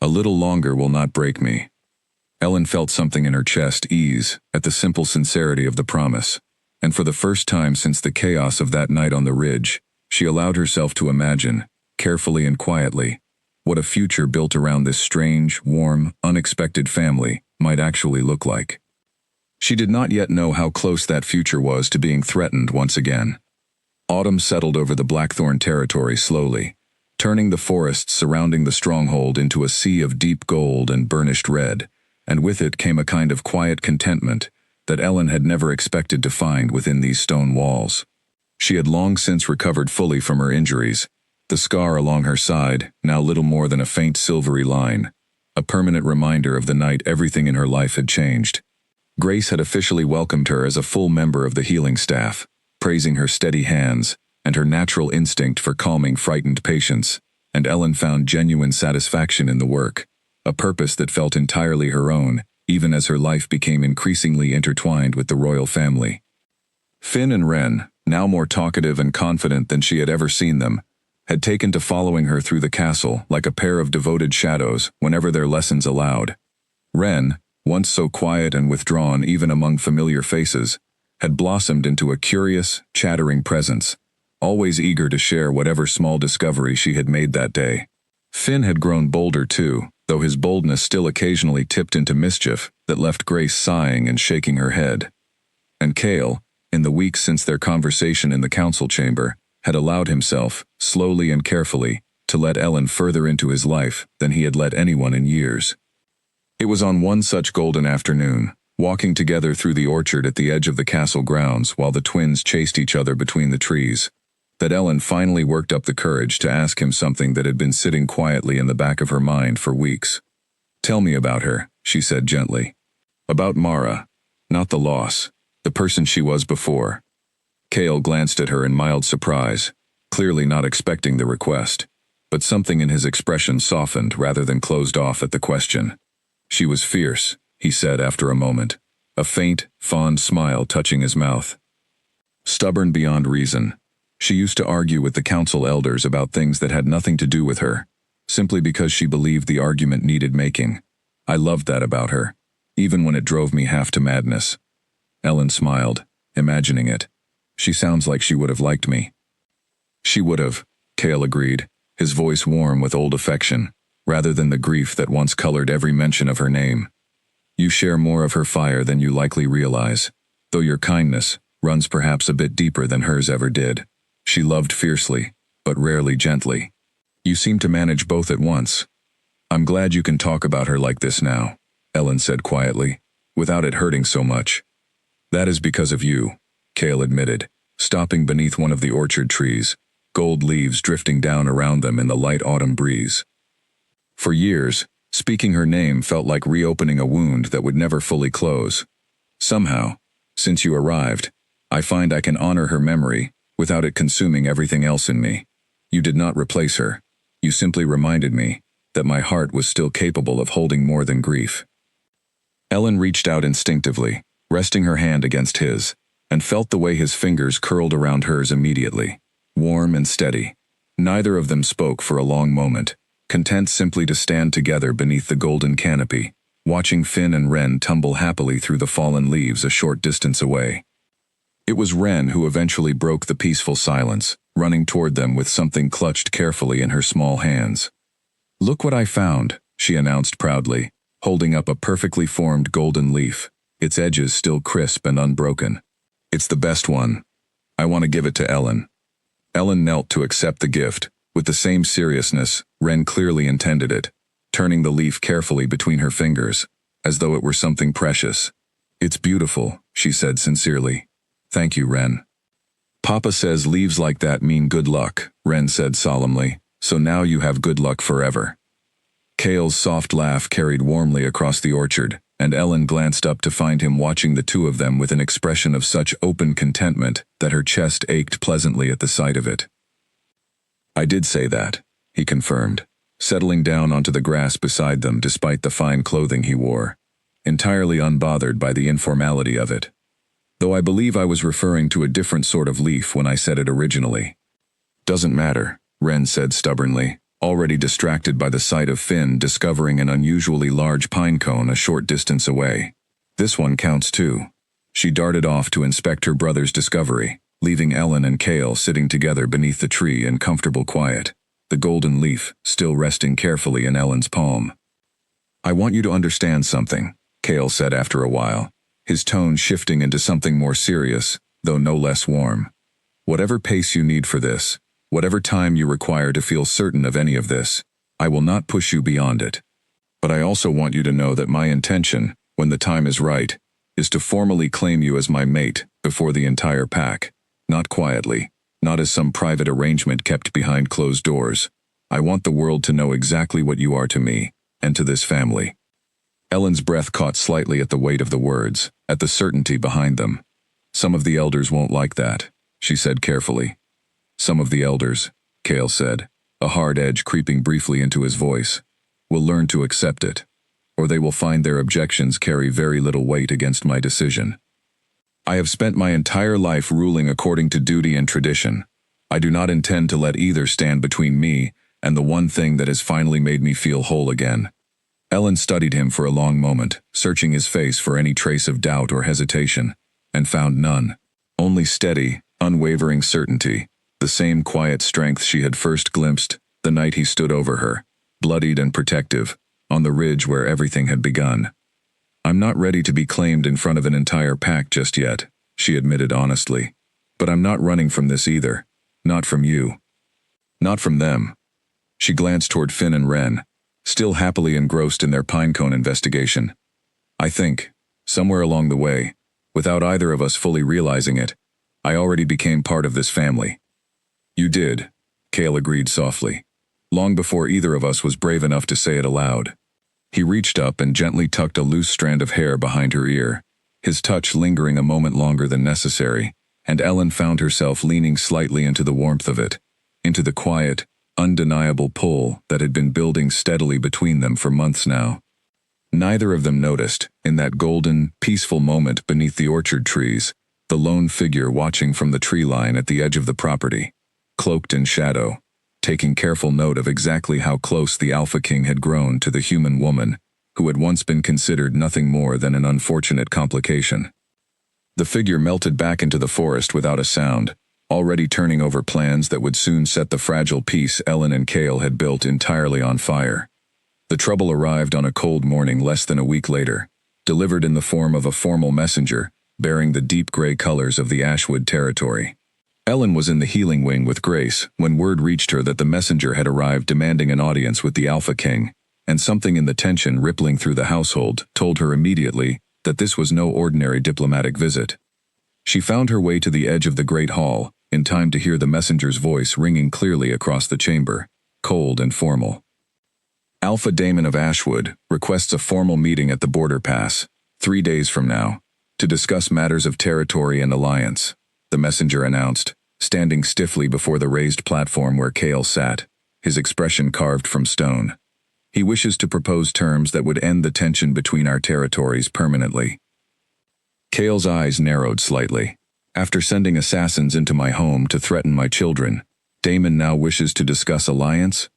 A little longer will not break me. Ellen felt something in her chest ease at the simple sincerity of the promise, and for the first time since the chaos of that night on the ridge, she allowed herself to imagine, carefully and quietly, what a future built around this strange, warm, unexpected family might actually look like. She did not yet know how close that future was to being threatened once again. Autumn settled over the Blackthorn territory slowly, turning the forests surrounding the stronghold into a sea of deep gold and burnished red, and with it came a kind of quiet contentment that Ellen had never expected to find within these stone walls. She had long since recovered fully from her injuries, the scar along her side, now little more than a faint silvery line, a permanent reminder of the night everything in her life had changed. Grace had officially welcomed her as a full member of the healing staff, praising her steady hands and her natural instinct for calming frightened patients, and Ellen found genuine satisfaction in the work, a purpose that felt entirely her own, even as her life became increasingly intertwined with the royal family. Finn and Ren, now more talkative and confident than she had ever seen them, had taken to following her through the castle like a pair of devoted shadows whenever their lessons allowed. Ren, once so quiet and withdrawn even among familiar faces, had blossomed into a curious, chattering presence, always eager to share whatever small discovery she had made that day. Finn had grown bolder too, though his boldness still occasionally tipped into mischief that left Grace sighing and shaking her head. And Cale, in the weeks since their conversation in the council chamber, had allowed himself, slowly and carefully, to let Ellen further into his life than he had let anyone in years. It was on one such golden afternoon, walking together through the orchard at the edge of the castle grounds while the twins chased each other between the trees, that Ellen finally worked up the courage to ask him something that had been sitting quietly in the back of her mind for weeks. Tell me about her, she said gently. About Mara, not the loss, the person she was before. Cale glanced at her in mild surprise, clearly not expecting the request, but something in his expression softened rather than closed off at the question. She was fierce, he said after a moment, a faint, fond smile touching his mouth. Stubborn beyond reason. She used to argue with the council elders about things that had nothing to do with her, simply because she believed the argument needed making. I loved that about her, even when it drove me half to madness. Ellen smiled, imagining it. She sounds like she would have liked me. She would have, Cale agreed, his voice warm with old affection, rather than the grief that once colored every mention of her name. You share more of her fire than you likely realize, though your kindness runs perhaps a bit deeper than hers ever did. She loved fiercely, but rarely gently. You seem to manage both at once. I'm glad you can talk about her like this now, Ellen said quietly, without it hurting so much. That is because of you, Cale admitted, stopping beneath one of the orchard trees, gold leaves drifting down around them in the light autumn breeze. For years, speaking her name felt like reopening a wound that would never fully close. Somehow, since you arrived, I find I can honor her memory without it consuming everything else in me. You did not replace her. You simply reminded me that my heart was still capable of holding more than grief. Ellen reached out instinctively, resting her hand against his, and felt the way his fingers curled around hers immediately, warm and steady. Neither of them spoke for a long moment, content simply to stand together beneath the golden canopy, watching Finn and Wren tumble happily through the fallen leaves a short distance away. It was Wren who eventually broke the peaceful silence, running toward them with something clutched carefully in her small hands. Look what I found, she announced proudly, holding up a perfectly formed golden leaf, its edges still crisp and unbroken. It's the best one. I want to give it to Ellen. Ellen knelt to accept the gift, with the same seriousness Wren clearly intended it, turning the leaf carefully between her fingers, as though it were something precious. It's beautiful, she said sincerely. Thank you, Wren. Papa says leaves like that mean good luck, Wren said solemnly, so now you have good luck forever. Cale's soft laugh carried warmly across the orchard, and Ellen glanced up to find him watching the two of them with an expression of such open contentment that her chest ached pleasantly at the sight of it. I did say that, he confirmed, settling down onto the grass beside them despite the fine clothing he wore, entirely unbothered by the informality of it. Though I believe I was referring to a different sort of leaf when I said it originally. Doesn't matter, Wren said stubbornly, already distracted by the sight of Finn discovering an unusually large pine cone a short distance away. This one counts too. She darted off to inspect her brother's discovery, leaving Ellen and Cale sitting together beneath the tree in comfortable quiet, the golden leaf still resting carefully in Ellen's palm. I want you to understand something, Cale said after a while, his tone shifting into something more serious, though no less warm. Whatever pace you need for this, whatever time you require to feel certain of any of this, I will not push you beyond it. But I also want you to know that my intention, when the time is right, is to formally claim you as my mate before the entire pack, not quietly, not as some private arrangement kept behind closed doors. I want the world to know exactly what you are to me, and to this family. Ellen's breath caught slightly at the weight of the words, at the certainty behind them. Some of the elders won't like that, she said carefully. Some of the elders, Cale said, a hard edge creeping briefly into his voice, will learn to accept it, or they will find their objections carry very little weight against my decision. I have spent my entire life ruling according to duty and tradition. I do not intend to let either stand between me and the one thing that has finally made me feel whole again. Ellen studied him for a long moment, searching his face for any trace of doubt or hesitation, and found none. Only steady, unwavering certainty, the same quiet strength she had first glimpsed the night he stood over her, bloodied and protective, on the ridge where everything had begun. I'm not ready to be claimed in front of an entire pack just yet, she admitted honestly. But I'm not running from this either. Not from you. Not from them. She glanced toward Finn and Wren, still happily engrossed in their pinecone investigation. I think, somewhere along the way, without either of us fully realizing it, I already became part of this family. You did, Cale agreed softly, long before either of us was brave enough to say it aloud. He reached up and gently tucked a loose strand of hair behind her ear, his touch lingering a moment longer than necessary, and Ellen found herself leaning slightly into the warmth of it, into the quiet, undeniable pull that had been building steadily between them for months now. Neither of them noticed, in that golden, peaceful moment beneath the orchard trees, the lone figure watching from the tree line at the edge of the property, cloaked in shadow, taking careful note of exactly how close the Alpha King had grown to the human woman, who had once been considered nothing more than an unfortunate complication. The figure melted back into the forest without a sound, already turning over plans that would soon set the fragile peace Ellen and Cale had built entirely on fire. The trouble arrived on a cold morning less than a week later, delivered in the form of a formal messenger, bearing the deep gray colors of the Ashwood territory. Ellen was in the healing wing with Grace when word reached her that the messenger had arrived demanding an audience with the Alpha King, and something in the tension rippling through the household told her immediately that this was no ordinary diplomatic visit. She found her way to the edge of the great hall, in time to hear the messenger's voice ringing clearly across the chamber, cold and formal. Alpha Daemon of Ashwood requests a formal meeting at the border pass, 3 days from now, to discuss matters of territory and alliance, the messenger announced, standing stiffly before the raised platform where Cale sat, his expression carved from stone. He wishes to propose terms that would end the tension between our territories permanently. Cale's eyes narrowed slightly. After sending assassins into my home to threaten my children, Daemon now wishes to discuss alliance?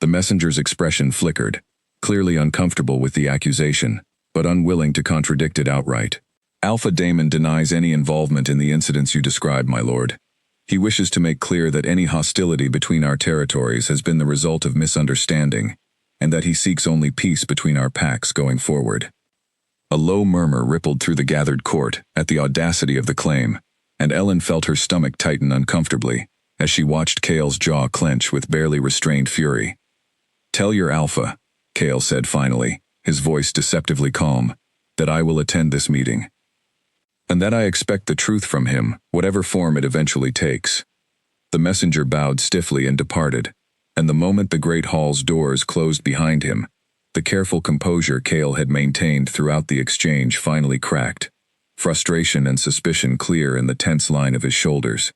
The messenger's expression flickered, clearly uncomfortable with the accusation, but unwilling to contradict it outright. Alpha Daemon denies any involvement in the incidents you describe, my lord. He wishes to make clear that any hostility between our territories has been the result of misunderstanding, and that he seeks only peace between our packs going forward. A low murmur rippled through the gathered court at the audacity of the claim, and Ellen felt her stomach tighten uncomfortably as she watched Cale's jaw clench with barely restrained fury. "Tell your Alpha," Cale said finally, his voice deceptively calm, "that I will attend this meeting. And that I expect the truth from him, whatever form it eventually takes." The messenger bowed stiffly and departed, and the moment the great hall's doors closed behind him, the careful composure Cale had maintained throughout the exchange finally cracked, frustration and suspicion clear in the tense line of his shoulders.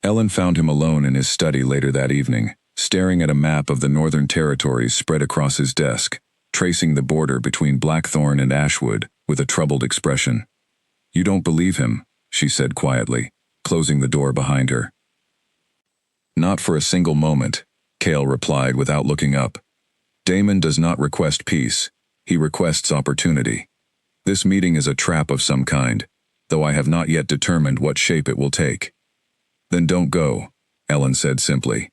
Ellen found him alone in his study later that evening, staring at a map of the Northern Territories spread across his desk, tracing the border between Blackthorn and Ashwood with a troubled expression. "You don't believe him," she said quietly, closing the door behind her. "Not for a single moment," Cale replied without looking up. "Daemon does not request peace, he requests opportunity. This meeting is a trap of some kind, though I have not yet determined what shape it will take." "Then don't go," Ellen said simply.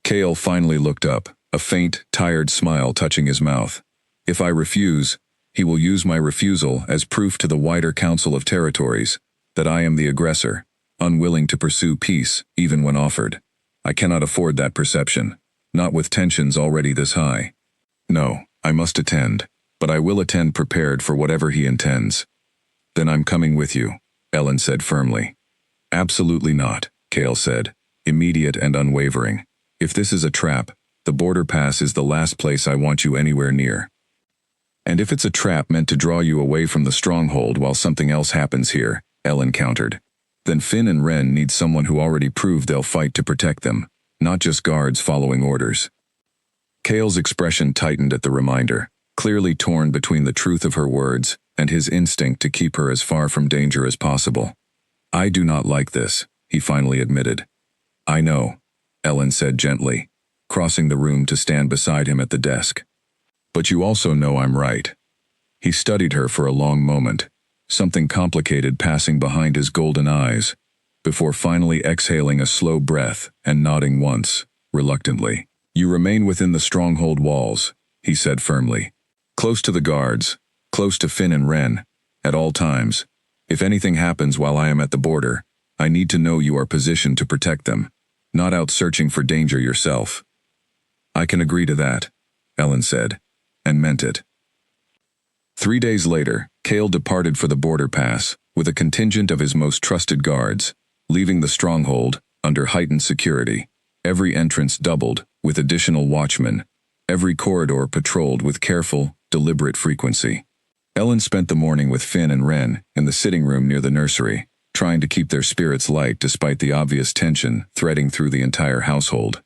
Cale finally looked up, a faint, tired smile touching his mouth. "If I refuse, he will use my refusal as proof to the wider Council of Territories that I am the aggressor, unwilling to pursue peace even when offered. I cannot afford that perception, not with tensions already this high. No, I must attend, but I will attend prepared for whatever he intends." "Then I'm coming with you," Ellen said firmly. "Absolutely not," Cale said, immediate and unwavering. "If this is a trap, the border pass is the last place I want you anywhere near. And if it's a trap meant to draw you away from the stronghold while something else happens here," Ellen countered, "then Finn and Wren need someone who already proved they'll fight to protect them, not just guards following orders." Cale's expression tightened at the reminder, clearly torn between the truth of her words and his instinct to keep her as far from danger as possible. "I do not like this," he finally admitted. "I know," Ellen said gently, crossing the room to stand beside him at the desk. "But you also know I'm right." He studied her for a long moment, something complicated passing behind his golden eyes, before finally exhaling a slow breath and nodding once, reluctantly. "You remain within the stronghold walls," he said firmly. "Close to the guards, close to Finn and Wren, at all times. If anything happens while I am at the border, I need to know you are positioned to protect them, not out searching for danger yourself." "I can agree to that," Ellen said, and meant it. 3 days later, Cale departed for the border pass with a contingent of his most trusted guards, leaving the stronghold under heightened security, every entrance doubled with additional watchmen, every corridor patrolled with careful, deliberate frequency. Ellen spent the morning with Finn and Wren in the sitting room near the nursery, trying to keep their spirits light despite the obvious tension threading through the entire household.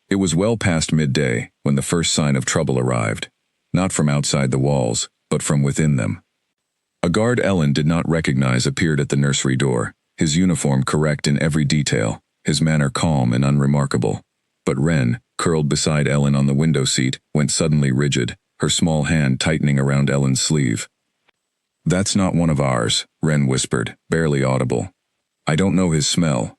It was well past midday when the first sign of trouble arrived, not from outside the walls, but from within them. A guard Ellen did not recognize appeared at the nursery door, his uniform correct in every detail, his manner calm and unremarkable. But Wren, curled beside Ellen on the window seat, went suddenly rigid, her small hand tightening around Ellen's sleeve. That's not one of ours, Wren whispered, barely audible. I don't know his smell.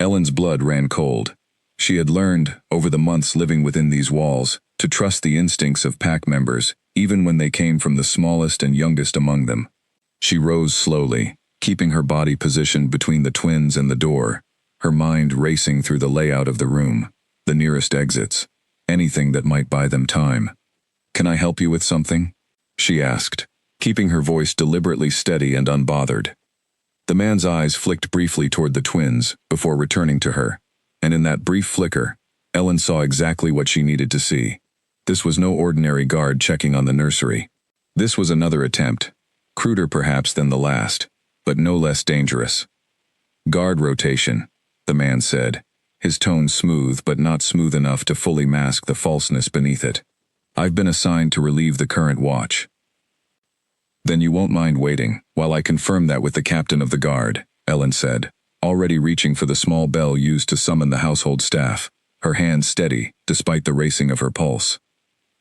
Ellen's blood ran cold. She had learned, over the months living within these walls, to trust the instincts of pack members, even when they came from the smallest and youngest among them. She rose slowly, keeping her body positioned between the twins and the door, her mind racing through the layout of the room, the nearest exits, anything that might buy them time. Can I help you with something? She asked, keeping her voice deliberately steady and unbothered. The man's eyes flicked briefly toward the twins before returning to her, and in that brief flicker, Ellen saw exactly what she needed to see. This was no ordinary guard checking on the nursery. This was another attempt, cruder perhaps than the last, but no less dangerous. Guard rotation, the man said, his tone smooth but not smooth enough to fully mask the falseness beneath it. I've been assigned to relieve the current watch. Then you won't mind waiting while I confirm that with the captain of the guard, Ellen said, already reaching for the small bell used to summon the household staff, her hand steady despite the racing of her pulse.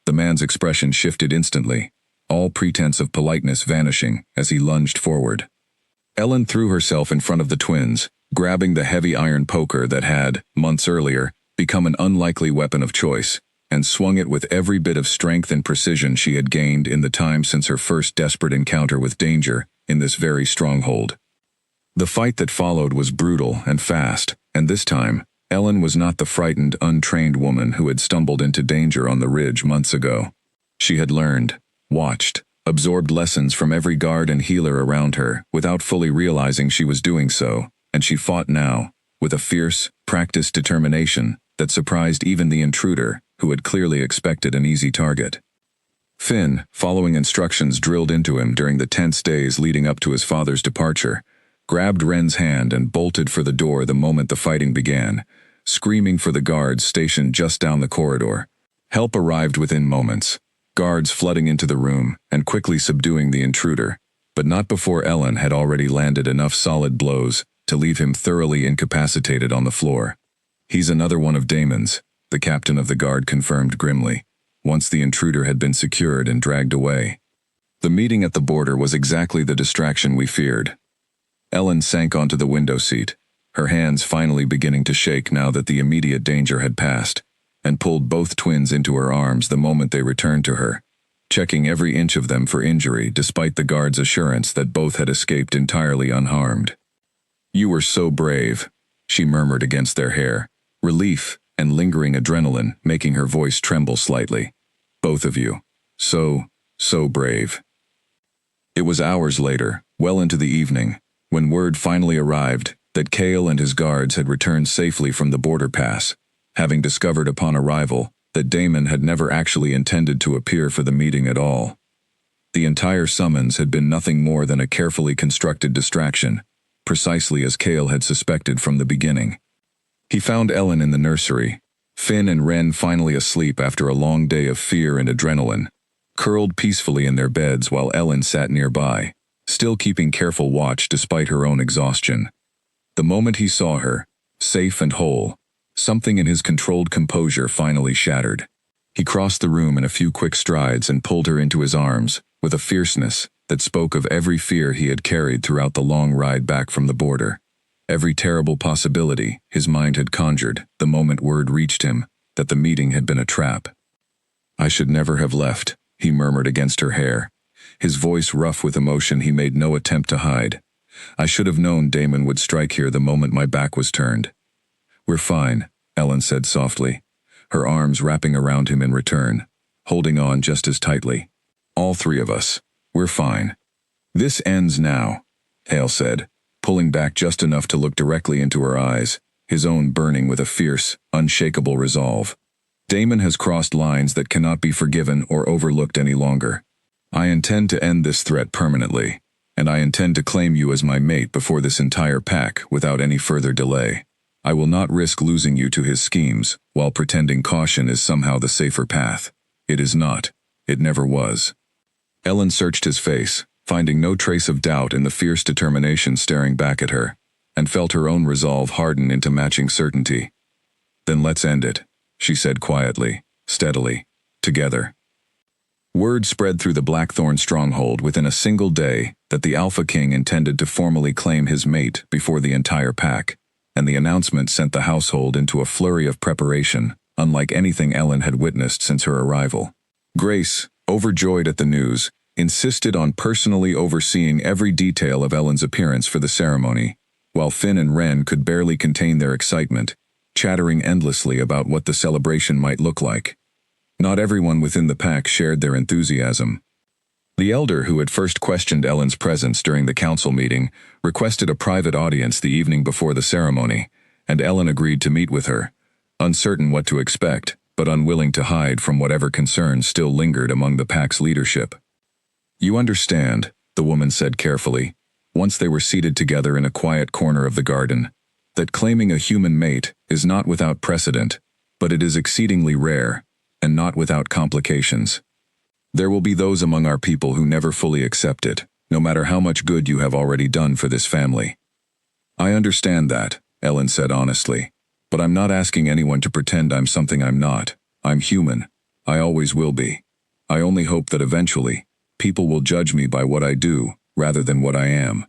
The man's expression shifted instantly, all pretense of politeness vanishing as he lunged forward. Ellen threw herself in front of the twins, grabbing the heavy iron poker that had, months earlier, become an unlikely weapon of choice, and swung it with every bit of strength and precision she had gained in the time since her first desperate encounter with danger in this very stronghold. The fight that followed was brutal and fast, and this time, Ellen was not the frightened, untrained woman who had stumbled into danger on the ridge months ago. She had learned, watched, absorbed lessons from every guard and healer around her without fully realizing she was doing so, and she fought now, with a fierce, practiced determination that surprised even the intruder, who had clearly expected an easy target. Finn, following instructions drilled into him during the tense days leading up to his father's departure, grabbed Wren's hand and bolted for the door the moment the fighting began, screaming for the guards stationed just down the corridor. Help arrived within moments, guards flooding into the room and quickly subduing the intruder, but not before Ellen had already landed enough solid blows to leave him thoroughly incapacitated on the floor. He's another one of Damon's, the captain of the guard confirmed grimly, once the intruder had been secured and dragged away. The meeting at the border was exactly the distraction we feared. Ellen sank onto the window seat, her hands finally beginning to shake now that the immediate danger had passed, and pulled both twins into her arms the moment they returned to her, checking every inch of them for injury despite the guard's assurance that both had escaped entirely unharmed. You were so brave, she murmured against their hair, relief and lingering adrenaline making her voice tremble slightly. Both of you. So brave. It was hours later, well into the evening, when word finally arrived that Cale and his guards had returned safely from the border pass, having discovered upon arrival that Damon had never actually intended to appear for the meeting at all. The entire summons had been nothing more than a carefully constructed distraction, precisely as Cale had suspected from the beginning. He found Ellen in the nursery, Finn and Wren finally asleep after a long day of fear and adrenaline, curled peacefully in their beds while Ellen sat nearby, still keeping careful watch despite her own exhaustion. The moment he saw her, safe and whole, something in his controlled composure finally shattered. He crossed the room in a few quick strides and pulled her into his arms, with a fierceness that spoke of every fear he had carried throughout the long ride back from the border. Every terrible possibility his mind had conjured the moment word reached him that the meeting had been a trap. I should never have left, he murmured against her hair, his voice rough with emotion he made no attempt to hide. I should have known Damon would strike here the moment my back was turned. We're fine, Ellen said softly, her arms wrapping around him in return, holding on just as tightly. All three of us. We're fine. This ends now, Hale said, pulling back just enough to look directly into her eyes, his own burning with a fierce, unshakable resolve. Damon has crossed lines that cannot be forgiven or overlooked any longer. I intend to end this threat permanently, and I intend to claim you as my mate before this entire pack without any further delay. I will not risk losing you to his schemes while pretending caution is somehow the safer path. It is not. It never was. Ellen searched his face, finding no trace of doubt in the fierce determination staring back at her, and felt her own resolve harden into matching certainty. Then let's end it, she said quietly, steadily, together. Word spread through the Blackthorn stronghold within a single day that the Alpha King intended to formally claim his mate before the entire pack, and the announcement sent the household into a flurry of preparation, unlike anything Ellen had witnessed since her arrival. Grace, overjoyed at the news, insisted on personally overseeing every detail of Ellen's appearance for the ceremony, while Finn and Wren could barely contain their excitement, chattering endlessly about what the celebration might look like. Not everyone within the pack shared their enthusiasm. The elder who had first questioned Ellen's presence during the council meeting requested a private audience the evening before the ceremony, and Ellen agreed to meet with her, uncertain what to expect, but unwilling to hide from whatever concerns still lingered among the pack's leadership. "You understand," the woman said carefully, once they were seated together in a quiet corner of the garden, "that claiming a human mate is not without precedent, but it is exceedingly rare, and not without complications. There will be those among our people who never fully accept it, no matter how much good you have already done for this family." "I understand that," Ellen said honestly, "but I'm not asking anyone to pretend I'm something I'm not. I'm human. I always will be. I only hope that eventually, people will judge me by what I do, rather than what I am."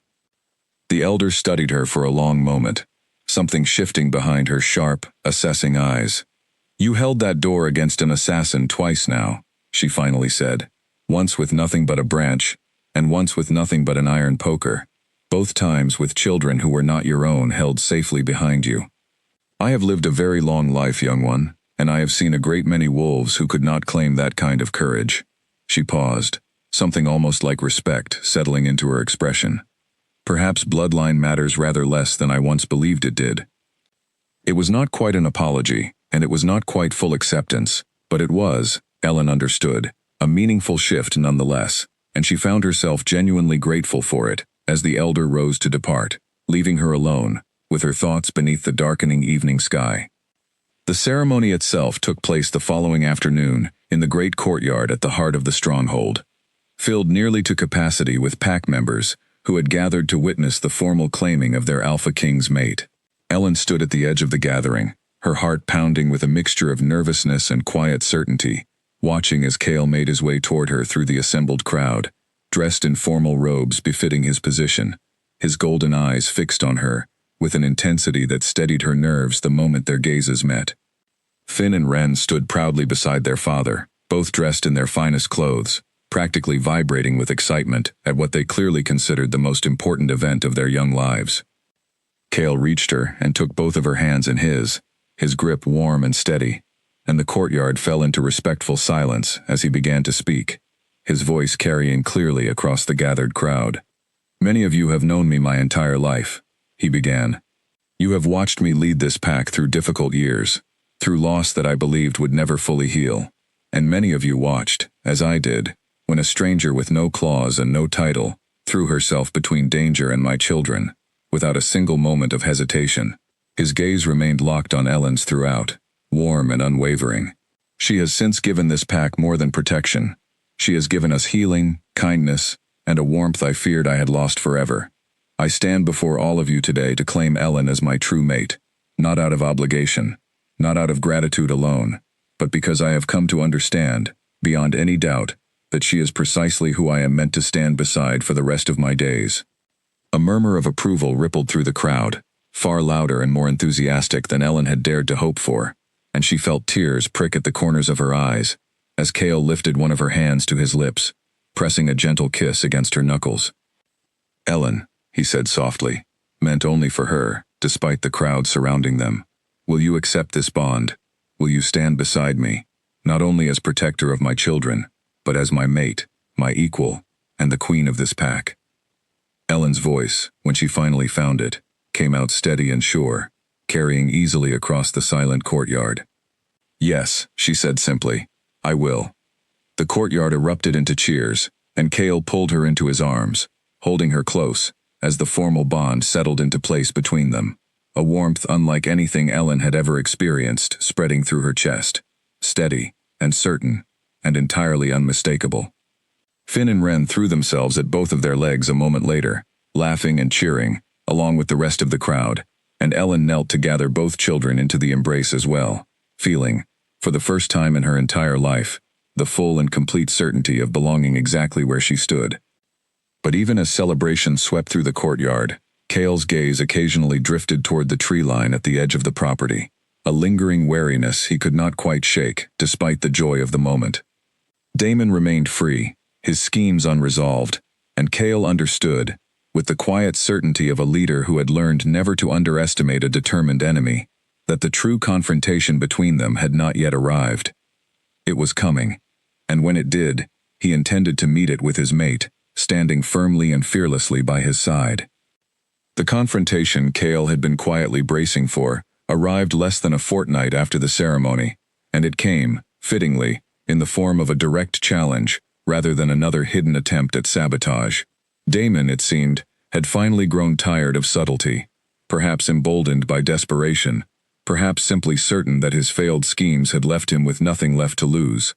The elder studied her for a long moment, something shifting behind her sharp, assessing eyes. "You held that door against an assassin twice now," she finally said, "once with nothing but a branch, and once with nothing but an iron poker, both times with children who were not your own held safely behind you. I have lived a very long life, young one, and I have seen a great many wolves who could not claim that kind of courage." She paused, something almost like respect settling into her expression. "Perhaps bloodline matters rather less than I once believed it did." It was not quite an apology, and it was not quite full acceptance, but it was, Ellen understood, a meaningful shift nonetheless, and she found herself genuinely grateful for it as the elder rose to depart, leaving her alone, with her thoughts beneath the darkening evening sky. The ceremony itself took place the following afternoon in the great courtyard at the heart of the stronghold, filled nearly to capacity with pack members who had gathered to witness the formal claiming of their Alpha King's mate. Ellen stood at the edge of the gathering, her heart pounding with a mixture of nervousness and quiet certainty, watching as Cale made his way toward her through the assembled crowd, dressed in formal robes befitting his position, his golden eyes fixed on her, with an intensity that steadied her nerves the moment their gazes met. Finn and Wren stood proudly beside their father, both dressed in their finest clothes, practically vibrating with excitement at what they clearly considered the most important event of their young lives. Cale reached her and took both of her hands in his grip warm and steady, and the courtyard fell into respectful silence as he began to speak, his voice carrying clearly across the gathered crowd. "Many of you have known me my entire life," he began. "You have watched me lead this pack through difficult years, through loss that I believed would never fully heal, and many of you watched, as I did, when a stranger with no claws and no title threw herself between danger and my children, without a single moment of hesitation." His gaze remained locked on Ellen's throughout, warm and unwavering. "She has since given this pack more than protection. She has given us healing, kindness, and a warmth I feared I had lost forever. I stand before all of you today to claim Ellen as my true mate, not out of obligation, not out of gratitude alone, but because I have come to understand, beyond any doubt, that she is precisely who I am meant to stand beside for the rest of my days." A murmur of approval rippled through the crowd, far louder and more enthusiastic than Ellen had dared to hope for, and she felt tears prick at the corners of her eyes as Cale lifted one of her hands to his lips, pressing a gentle kiss against her knuckles. "Ellen," he said softly, meant only for her, despite the crowd surrounding them, "will you accept this bond? Will you stand beside me, not only as protector of my children, but as my mate, my equal, and the queen of this pack?" Ellen's voice, when she finally found it, came out steady and sure, carrying easily across the silent courtyard. "Yes," she said simply, "I will." The courtyard erupted into cheers, and Cale pulled her into his arms, holding her close, as the formal bond settled into place between them, a warmth unlike anything Ellen had ever experienced spreading through her chest, steady and certain, and entirely unmistakable. Finn and Wren threw themselves at both of their legs a moment later, laughing and cheering, along with the rest of the crowd, and Ellen knelt to gather both children into the embrace as well, feeling, for the first time in her entire life, the full and complete certainty of belonging exactly where she stood. But even as celebration swept through the courtyard, Cale's gaze occasionally drifted toward the tree line at the edge of the property, a lingering wariness he could not quite shake, despite the joy of the moment. Damon remained free, his schemes unresolved, and Cale understood, with the quiet certainty of a leader who had learned never to underestimate a determined enemy, that the true confrontation between them had not yet arrived. It was coming, and when it did, he intended to meet it with his mate, standing firmly and fearlessly by his side. The confrontation Cale had been quietly bracing for arrived less than a fortnight after the ceremony, and it came, fittingly, in the form of a direct challenge rather than another hidden attempt at sabotage. Damon, it seemed, had finally grown tired of subtlety, perhaps emboldened by desperation, perhaps simply certain that his failed schemes had left him with nothing left to lose.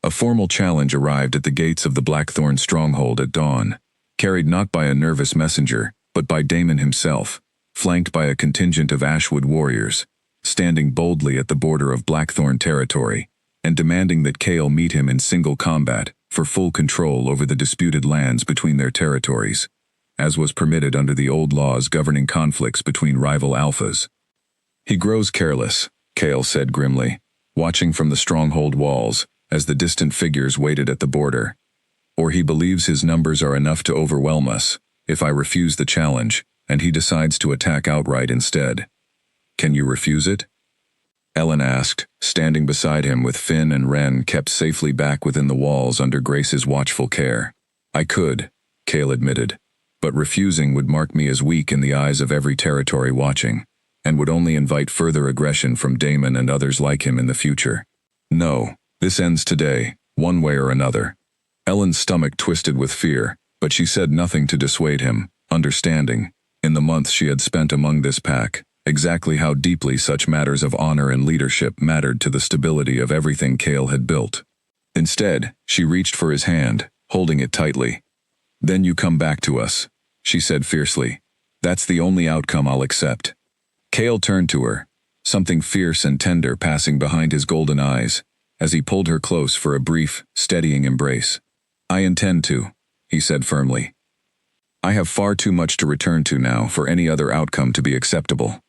A formal challenge arrived at the gates of the Blackthorn stronghold at dawn, carried not by a nervous messenger, but by Damon himself, flanked by a contingent of Ashwood warriors, standing boldly at the border of Blackthorn territory, and demanding that Cale meet him in single combat for full control over the disputed lands between their territories, as was permitted under the old laws governing conflicts between rival alphas. "He grows careless," Cale said grimly, watching from the stronghold walls as the distant figures waited at the border. "Or he believes his numbers are enough to overwhelm us, if I refuse the challenge, and he decides to attack outright instead. Can you refuse it?" Ellen asked, standing beside him with Finn and Ren kept safely back within the walls under Grace's watchful care. "I could," Cale admitted, "but refusing would mark me as weak in the eyes of every territory watching, and would only invite further aggression from Damon and others like him in the future. No, this ends today, one way or another." Ellen's stomach twisted with fear, but she said nothing to dissuade him, understanding, in the months she had spent among this pack, exactly how deeply such matters of honor and leadership mattered to the stability of everything Cale had built. Instead, she reached for his hand, holding it tightly. "Then you come back to us," she said fiercely. "That's the only outcome I'll accept." Cale turned to her, something fierce and tender passing behind his golden eyes, as he pulled her close for a brief, steadying embrace. "I intend to," he said firmly. "I have far too much to return to now for any other outcome to be acceptable."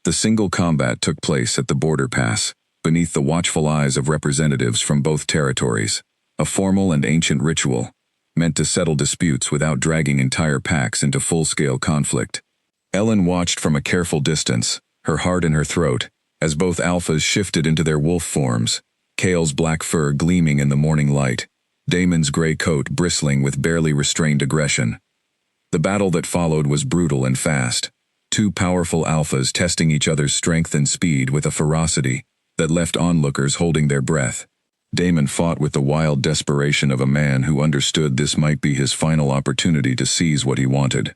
The single combat took place at the border pass, beneath the watchful eyes of representatives from both territories, a formal and ancient ritual, meant to settle disputes without dragging entire packs into full-scale conflict. Ellen watched from a careful distance, her heart in her throat, as both alphas shifted into their wolf forms, Cale's black fur gleaming in the morning light, Damon's gray coat bristling with barely restrained aggression. The battle that followed was brutal and fast, two powerful alphas testing each other's strength and speed with a ferocity that left onlookers holding their breath. Damon fought with the wild desperation of a man who understood this might be his final opportunity to seize what he wanted,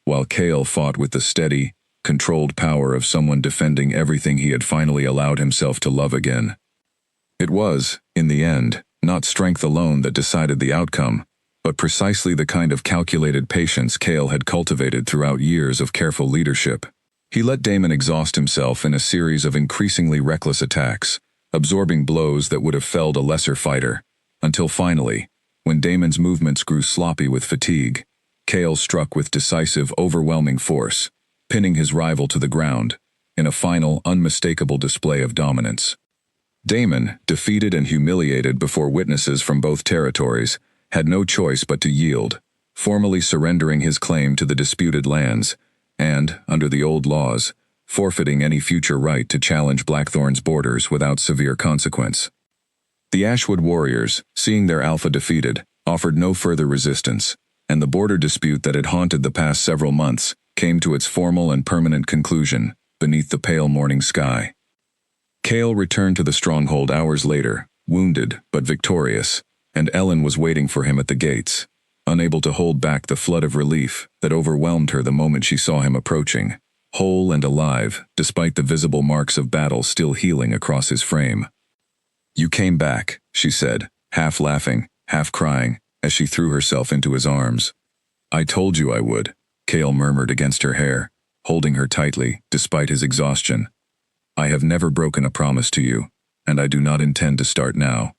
while Cale fought with the steady, controlled power of someone defending everything he had finally allowed himself to love again. It was, in the end, not strength alone that decided the outcome, but precisely the kind of calculated patience Cale had cultivated throughout years of careful leadership. He let Damon exhaust himself in a series of increasingly reckless attacks, absorbing blows that would have felled a lesser fighter, until finally, when Damon's movements grew sloppy with fatigue, Cale struck with decisive, overwhelming force, pinning his rival to the ground, in a final, unmistakable display of dominance. Damon, defeated and humiliated before witnesses from both territories, had no choice but to yield, formally surrendering his claim to the disputed lands, and, under the old laws, forfeiting any future right to challenge Blackthorn's borders without severe consequence. The Ashwood warriors, seeing their alpha defeated, offered no further resistance, and the border dispute that had haunted the past several months came to its formal and permanent conclusion beneath the pale morning sky. Cale returned to the stronghold hours later, wounded but victorious, and Ellen was waiting for him at the gates, unable to hold back the flood of relief that overwhelmed her the moment she saw him approaching, whole and alive despite the visible marks of battle still healing across his frame. "You came back," she said, half laughing, half crying, as she threw herself into his arms. "I told you I would," Cale murmured against her hair, holding her tightly, despite his exhaustion. "I have never broken a promise to you, and I do not intend to start now."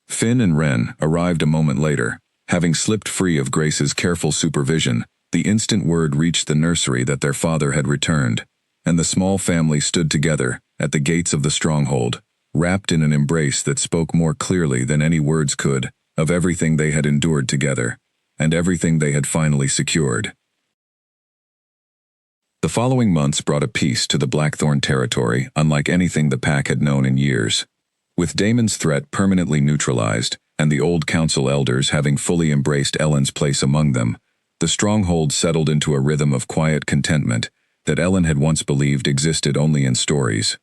Finn and Wren arrived a moment later, having slipped free of Grace's careful supervision. The instant word reached the nursery that their father had returned, and the small family stood together at the gates of the stronghold, wrapped in an embrace that spoke more clearly than any words could, of everything they had endured together, and everything they had finally secured. The following months brought a peace to the Blackthorn territory unlike anything the pack had known in years. With Damon's threat permanently neutralized, and the old council elders having fully embraced Ellen's place among them, the stronghold settled into a rhythm of quiet contentment that Ellen had once believed existed only in stories.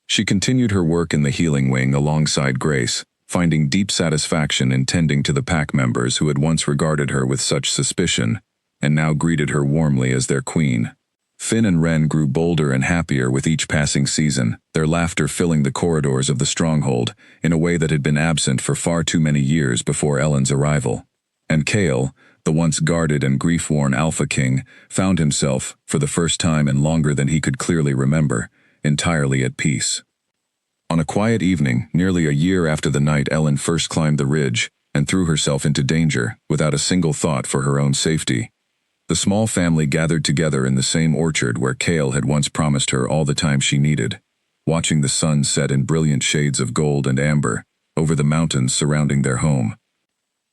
She continued her work in the healing wing alongside Grace, finding deep satisfaction in tending to the pack members who had once regarded her with such suspicion, and now greeted her warmly as their queen. Finn and Wren grew bolder and happier with each passing season, their laughter filling the corridors of the stronghold in a way that had been absent for far too many years before Ellen's arrival. And Cale, the once guarded and grief-worn Alpha King, found himself, for the first time in longer than he could clearly remember, entirely at peace. On a quiet evening, nearly a year after the night Ellen first climbed the ridge and threw herself into danger without a single thought for her own safety, the small family gathered together in the same orchard where Cale had once promised her all the time she needed, watching the sun set in brilliant shades of gold and amber over the mountains surrounding their home.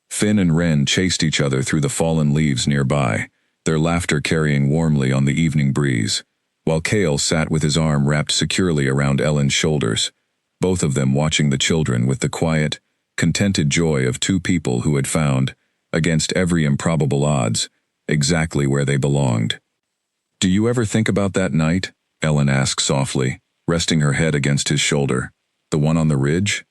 Finn and Wren chased each other through the fallen leaves nearby, their laughter carrying warmly on the evening breeze, while Cale sat with his arm wrapped securely around Ellen's shoulders, both of them watching the children with the quiet, contented joy of two people who had found, against every improbable odds, exactly where they belonged. "Do you ever think about that night?" Ellen asked softly, resting her head against his shoulder. "The one on the ridge?"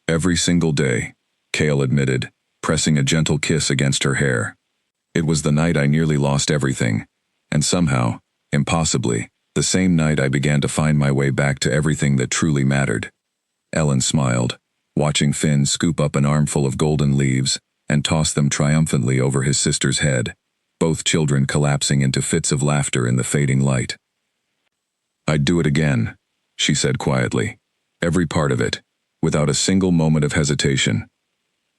"Every single day," Cale admitted, pressing a gentle kiss against her hair. "It was the night I nearly lost everything, and somehow, impossibly, the same night I began to find my way back to everything that truly mattered." Ellen smiled, watching Finn scoop up an armful of golden leaves and toss them triumphantly over his sister's head, both children collapsing into fits of laughter in the fading light. "I'd do it again," she said quietly. "Every part of it, without a single moment of hesitation."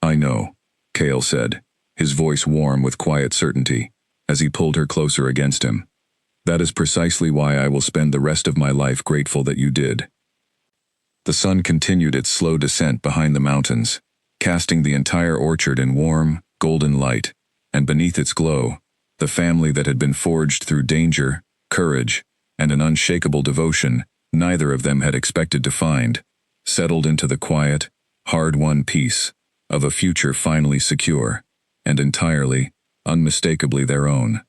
"I know," Cale said, his voice warm with quiet certainty, as he pulled her closer against him. "That is precisely why I will spend the rest of my life grateful that you did." The sun continued its slow descent behind the mountains, casting the entire orchard in warm, golden light, and beneath its glow, the family that had been forged through danger, courage, and an unshakable devotion neither of them had expected to find, settled into the quiet, hard-won peace of a future finally secure, and entirely, unmistakably their own.